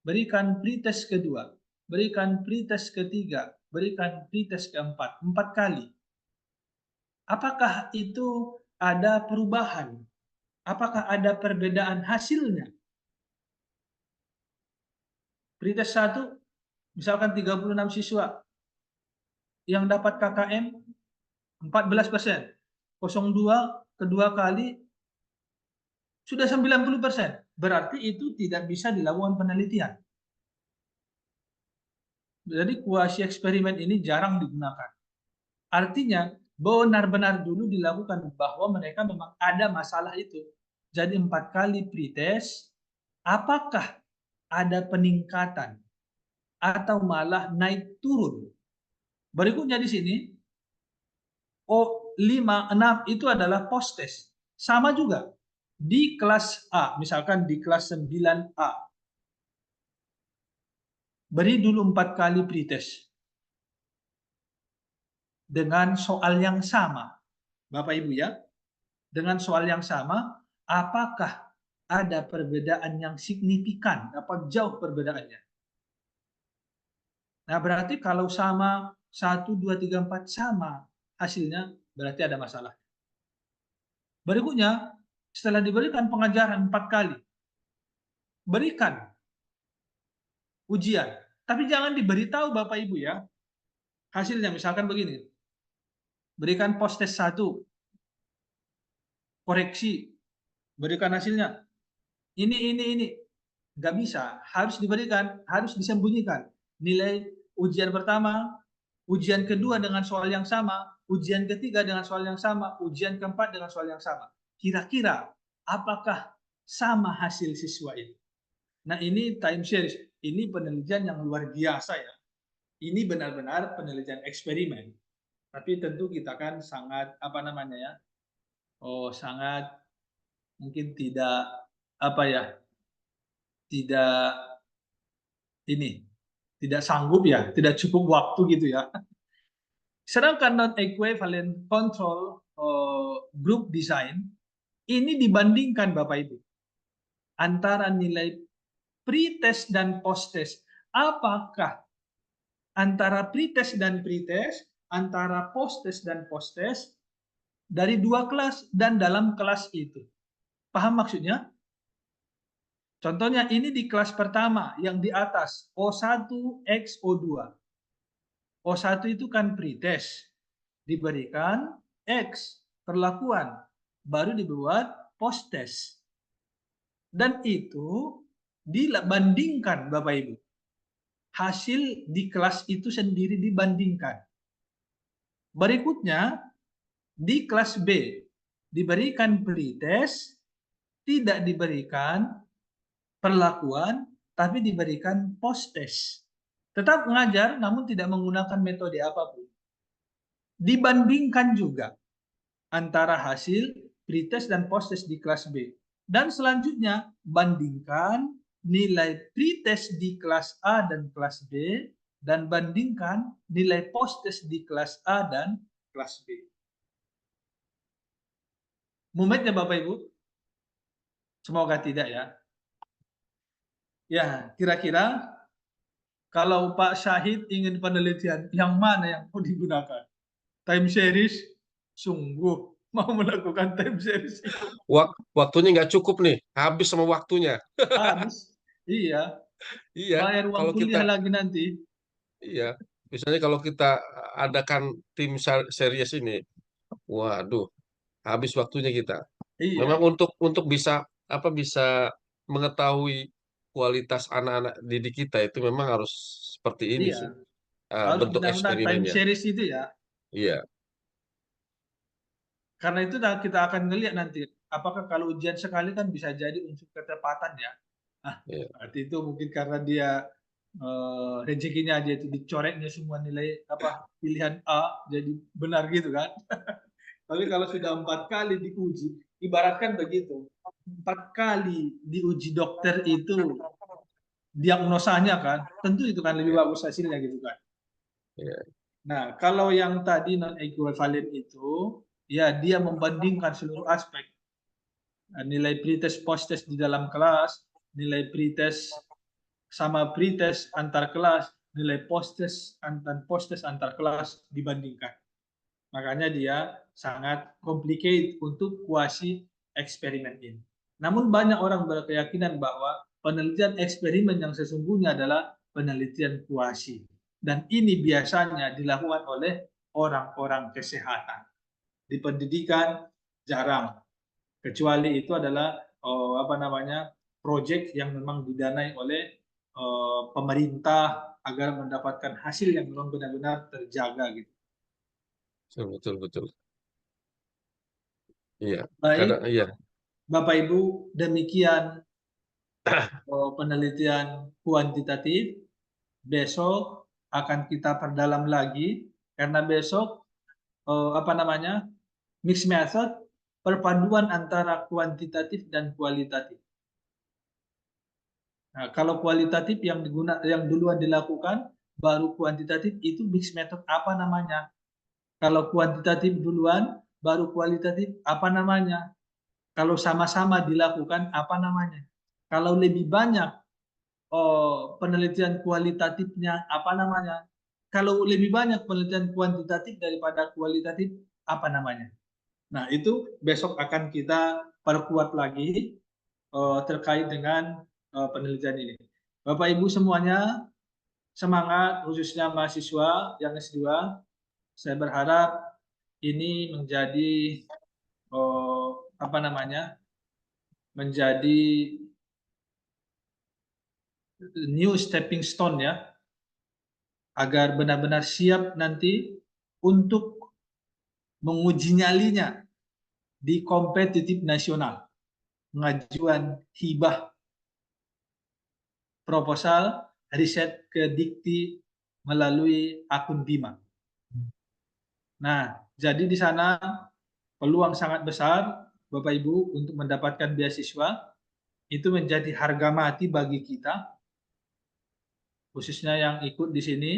berikan pretest kedua, berikan pretest ketiga, berikan pretest keempat, 4 kali. Apakah itu ada perubahan? Apakah ada perbedaan hasilnya? Pretest 1, misalkan 36 siswa yang dapat KKM 14%. 02 kedua kali sudah 90%. Berarti itu tidak bisa dilakukan penelitian. Jadi kuasi eksperimen ini jarang digunakan. Artinya benar-benar dulu dilakukan bahwa mereka memang ada masalah itu. Jadi 4 kali pretest, apakah ada peningkatan atau malah naik turun? Berikutnya di sini, 5, 6 itu adalah post test. Sama juga di kelas A, misalkan di kelas 9A. Beri dulu 4 kali pretest dengan soal yang sama. Bapak Ibu ya, dengan soal yang sama, apakah ada perbedaan yang signifikan? Apa jauh perbedaannya? Nah, berarti kalau sama 1, 2, 3, 4 sama hasilnya, berarti ada masalah. Berikutnya, setelah diberikan pengajaran 4 kali, berikan ujian. Tapi jangan diberitahu Bapak Ibu ya. Hasilnya misalkan begini. Berikan post test 1. Koreksi. Berikan hasilnya. Ini. Nggak bisa. Harus diberikan, harus disembunyikan. Nilai ujian pertama, ujian kedua dengan soal yang sama, ujian ketiga dengan soal yang sama, ujian keempat dengan soal yang sama. Kira-kira apakah sama hasil siswa itu? Nah, ini time series. Ini penelitian yang luar biasa ya. Ini benar-benar penelitian eksperimen. Tapi tentu kita kan sangat apa namanya ya? Sangat mungkin tidak apa ya? Tidak sanggup ya, tidak cukup waktu gitu ya. Sedangkan non-equivalent control group design ini dibandingkan Bapak Ibu antara nilai pretest dan post-test. Apakah antara pretest dan pretest, antara post-test dan post-test dari 2 kelas dan dalam kelas itu? Paham maksudnya? Contohnya ini di kelas pertama yang di atas O1 X O2. O1 itu kan pretest, diberikan X perlakuan, baru dibuat post test. Dan itu dibandingkan Bapak Ibu. Hasil di kelas itu sendiri dibandingkan. Berikutnya di kelas B diberikan pretest, tidak diberikan perlakuan, tapi diberikan post test. Tetap mengajar namun tidak menggunakan metode apapun. Dibandingkan juga antara hasil pretest dan post test di kelas B. Dan selanjutnya bandingkan nilai pretest di kelas A dan kelas B dan bandingkan nilai post test di kelas A dan kelas B. Mumetnya Bapak Ibu? Semoga tidak ya. Ya, kira-kira kalau Pak Syahid ingin penelitian, yang mana yang mau digunakan? Time series, sungguh mau melakukan time series. Waktunya nggak cukup nih, habis sama waktunya. Habis, iya. Iya, Bayar uang kalau kuliah kita, lagi nanti. iya, misalnya kalau kita adakan tim series ini, waduh, habis waktunya kita. Iya, Memang untuk bisa bisa mengetahui kualitas anak-anak didik kita itu memang harus seperti ini iya. sih, Harus bentuk benar-benar time eksperimennya. series itu ya. Iya, Karena itu kita akan ngelihat nanti apakah kalau ujian sekali kan bisa jadi unsur ketepatan ya. iya. Berarti itu mungkin karena dia rezekinya dia itu dicoreknya semua nilai pilihan A jadi benar gitu kan. Tapi kalau sudah 4 kali diuji, ibaratkan begitu, 4 kali diuji dokter itu diagnosanya kan, tentu itu kan lebih bagus hasilnya gitu kan. Iya. Nah, kalau yang tadi non equivalent itu, ya dia membandingkan seluruh aspek. nilai pretest posttest di dalam kelas, nilai pretest sama pretest antar kelas, nilai posttest dan posttest antar kelas dibandingkan. Makanya dia sangat complicated untuk kuasi eksperimen ini. Namun banyak orang berkeyakinan bahwa penelitian eksperimen yang sesungguhnya adalah penelitian kuasi. Dan ini biasanya dilakukan oleh orang-orang kesehatan. Di pendidikan jarang. Kecuali itu adalah proyek yang memang didanai oleh pemerintah agar mendapatkan hasil yang memang benar-benar terjaga gitu. Betul. Iya. Baik, Iya. Bapak Ibu, demikian penelitian kuantitatif. Besok akan kita perdalam lagi karena besok mixed method, perpaduan antara kuantitatif dan kualitatif. Nah, kalau kualitatif yang duluan dilakukan, baru kuantitatif, itu mixed method apa namanya? Kalau kuantitatif duluan, baru kualitatif apa namanya? Kalau sama-sama dilakukan apa namanya? Kalau lebih banyak penelitian kualitatifnya apa namanya? Kalau lebih banyak penelitian kuantitatif daripada kualitatif apa namanya? Nah, itu besok akan kita perkuat lagi terkait dengan penelitian ini. Bapak Ibu semuanya semangat, khususnya mahasiswa yang S2. Saya berharap ini menjadi menjadi new stepping stone ya, agar benar-benar siap nanti untuk menguji nyalinya di kompetitif nasional, pengajuan hibah proposal riset ke Dikti melalui akun Bima. Nah, jadi di sana peluang sangat besar Bapak Ibu untuk mendapatkan beasiswa. Itu menjadi harga mati bagi kita, khususnya yang ikut di sini.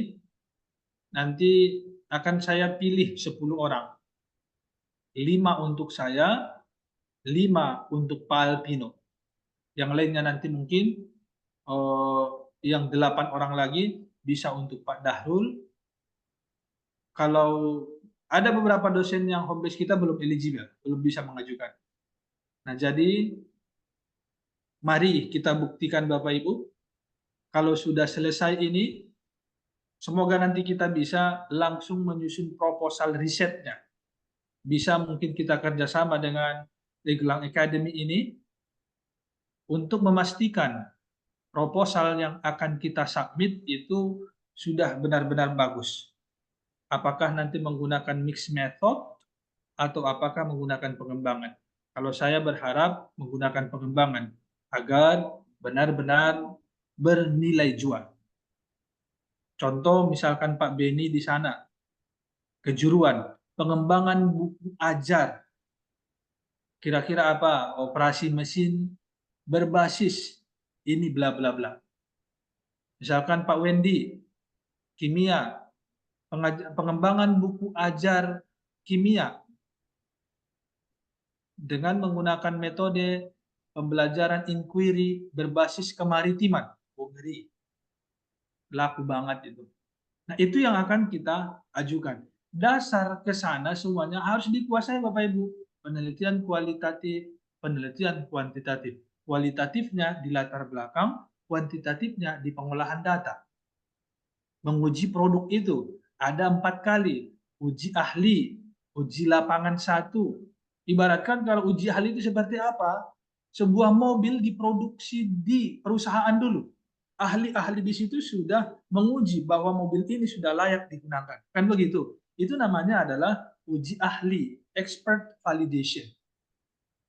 Nanti akan saya pilih 10 orang. 5 untuk saya, 5 untuk Pak Alpino. Yang lainnya nanti mungkin yang 8 orang lagi bisa untuk Pak Dahrul. Kalau ada beberapa dosen yang home base kita belum eligible, belum bisa mengajukan. Nah, jadi mari kita buktikan Bapak Ibu, kalau sudah selesai ini, semoga nanti kita bisa langsung menyusun proposal risetnya. Bisa mungkin kita kerjasama dengan Legelang Academy ini untuk memastikan proposal yang akan kita submit itu sudah benar-benar bagus. Apakah nanti menggunakan mixed method atau apakah menggunakan pengembangan. Kalau saya berharap menggunakan pengembangan agar benar-benar bernilai jual. Contoh misalkan Pak Beni di sana, kejuruan, pengembangan buku ajar. Kira-kira apa? Operasi mesin berbasis ini bla bla bla. Misalkan Pak Wendy, kimia, pengembangan buku ajar kimia dengan menggunakan metode pembelajaran inquiry berbasis kemaritiman. Oh, ngeri. Laku banget itu. Nah, itu yang akan kita ajukan. Dasar ke sana semuanya harus dikuasai Bapak Ibu. Penelitian kualitatif, penelitian kuantitatif. Kualitatifnya di latar belakang, kuantitatifnya di pengolahan data. Menguji produk itu ada 4 kali. Uji ahli, uji lapangan 1. Ibaratkan kalau uji ahli itu seperti apa? Sebuah mobil diproduksi di perusahaan dulu. Ahli-ahli di situ sudah menguji bahwa mobil ini sudah layak digunakan. Kan begitu? Itu namanya adalah uji ahli, expert validation.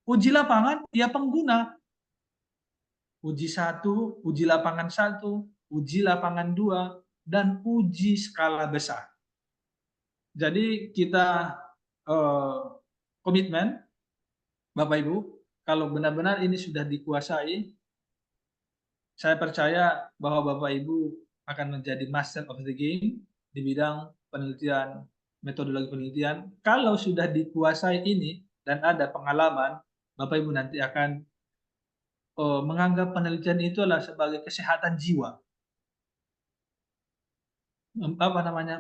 Uji lapangan, ya pengguna. Uji 1, uji lapangan 1, uji lapangan 2, dan uji skala besar. Jadi kita komitmen, Bapak Ibu, kalau benar-benar ini sudah dikuasai, saya percaya bahwa Bapak Ibu akan menjadi master of the game di bidang penelitian, metodologi penelitian. Kalau sudah dikuasai ini dan ada pengalaman, Bapak Ibu nanti akan menganggap penelitian itu adalah sebagai kesehatan jiwa.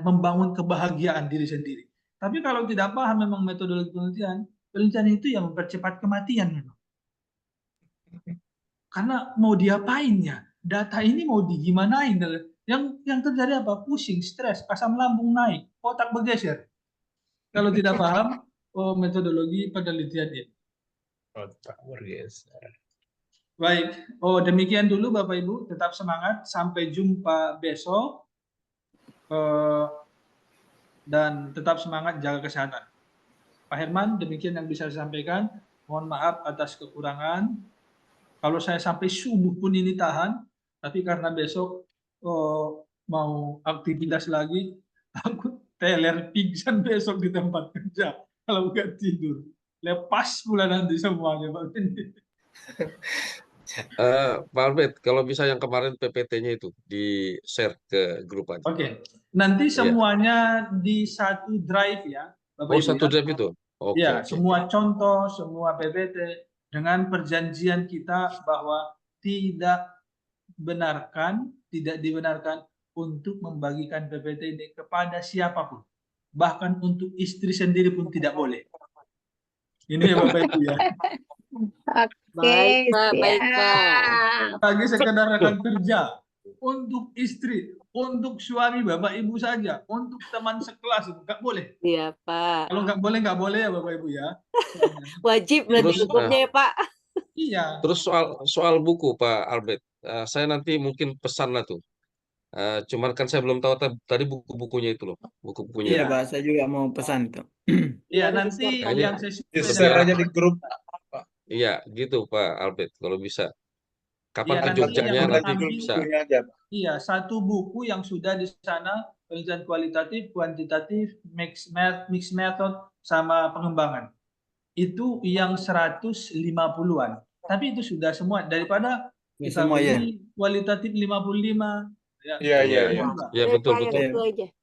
Membangun kebahagiaan diri sendiri. Tapi kalau tidak paham memang metodologi penelitian itu yang mempercepat kematian memang. Karena mau diapain ya? Data ini mau digimanain? Yang terjadi apa? Pusing, stres, asam lambung naik, otak bergeser. Kalau tidak paham metodologi penelitian ini. Otak bergeser. Baik, demikian dulu Bapak Ibu, tetap semangat, sampai jumpa besok, dan tetap semangat jaga kesehatan. Pak Herman, demikian yang bisa saya sampaikan, mohon maaf atas kekurangan, kalau saya sampai subuh pun ini tahan, tapi karena besok mau aktivitas lagi, takut teler pingsan besok di tempat kerja, kalau nggak tidur, lepas pula nanti semuanya Pak. Pak Albert, kalau bisa yang kemarin PPT-nya itu di-share ke grup aja. Oke, nanti semuanya di satu drive ya, Bapak Ibu satu ya. drive itu? Oke, Ya, oke. semua contoh, semua PPT, dengan perjanjian kita bahwa tidak dibenarkan untuk membagikan PPT ini kepada siapapun. Bahkan untuk istri sendiri pun tidak boleh. Ini ya Bapak Ibu ya. Baik, Pak. Baik, Pak. Bagi sekedar rekan kerja, untuk istri, untuk suami Bapak Ibu saja, untuk teman sekelas itu nggak boleh. Iya, Pak. Kalau nggak boleh ya Bapak Ibu ya. Wajib berarti hukumnya ya, Pak. Iya. Terus soal buku Pak Albert, saya nanti mungkin pesan lah tuh. Cuman kan saya belum tahu tadi buku-bukunya itu loh, buku-bukunya. Iya, Pak, saya juga mau pesan itu. Iya, nanti yang share aja di grup. Iya, gitu Pak Albert, kalau bisa. Iya, Kapan ke nanti Jogjanya yang nanti mengambil bisa. Iya, satu buku yang sudah di sana, penelitian kualitatif, kuantitatif, mixed method, sama pengembangan. Itu yang 150-an. Tapi itu sudah semua, daripada kita Semua, ya. beli kualitatif 55. Iya, betul.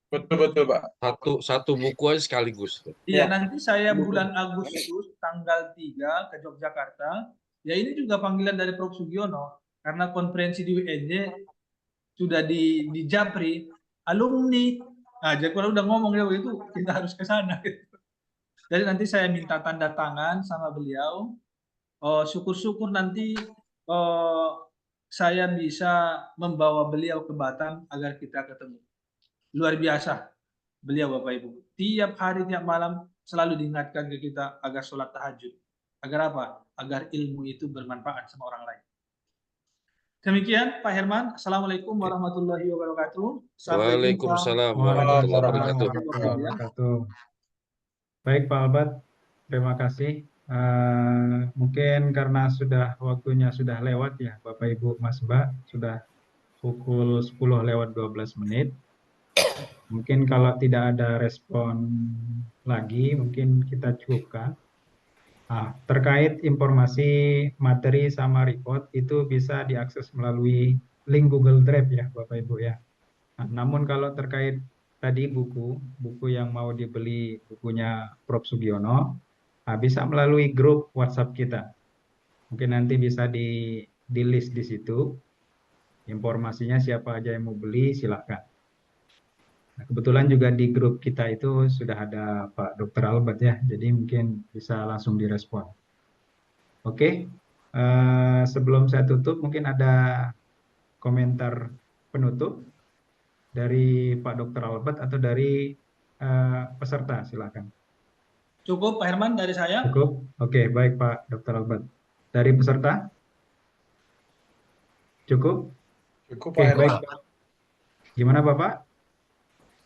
Betul, Pak. Satu buku aja sekaligus. Iya, nanti saya bulan Agustus tanggal 3 ke Yogyakarta. Ya ini juga panggilan dari Prof. Sugiono, karena konferensi di UNJ sudah di Japri, alumni. Nah, jadi kalau udah ngomong dia begitu, kita harus ke sana. Jadi nanti saya minta tanda tangan sama beliau. Syukur-syukur nanti saya bisa membawa beliau ke Batam agar kita ketemu. Luar biasa beliau Bapak Ibu. Tiap hari, tiap malam selalu diingatkan ke kita agar sholat tahajud. Agar apa? Agar ilmu itu bermanfaat sama orang lain. Demikian Pak Herman. Assalamualaikum warahmatullahi wabarakatuh. Sampai jumpa. Waalaikumsalam warahmatullahi wabarakatuh. Baik Pak Albert, terima kasih. Mungkin karena waktunya sudah lewat ya Bapak Ibu Mas Mbak, sudah pukul 10:12. Mungkin kalau tidak ada respon lagi, mungkin kita cukupkan. Terkait informasi materi sama report itu bisa diakses melalui link Google Drive ya Bapak Ibu ya. Namun kalau terkait tadi buku yang mau dibeli, bukunya Prof. Sugiono, bisa melalui grup WhatsApp kita. Mungkin nanti bisa di list di situ. Informasinya siapa aja yang mau beli silakan. Nah, kebetulan juga di grup kita itu sudah ada Pak Dr. Albert ya, jadi mungkin bisa langsung direspon. Oke, sebelum saya tutup mungkin ada komentar penutup dari Pak Dr. Albert atau dari peserta, silakan. Cukup Pak Herman dari saya? Cukup? Oke, baik Pak Dr. Albert. Dari peserta? Cukup? Cukup Oke, Pak Herman. baik. Gimana Bapak?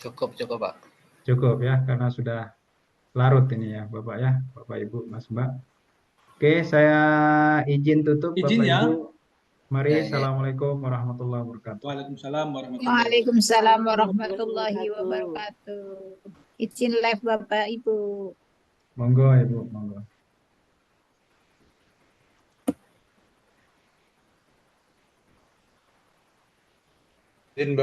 Cukup Pak. Cukup ya, karena sudah larut ini ya Bapak ya, Bapak Ibu Mas Mbak. Oke, saya izin tutup Izin Bapak ya. Ibu. Mari, Ya. Assalamualaikum warahmatullahi wabarakatuh. Waalaikumsalam warahmatullahi wabarakatuh. Izin live Bapak Ibu. Monggo Ibu, monggo.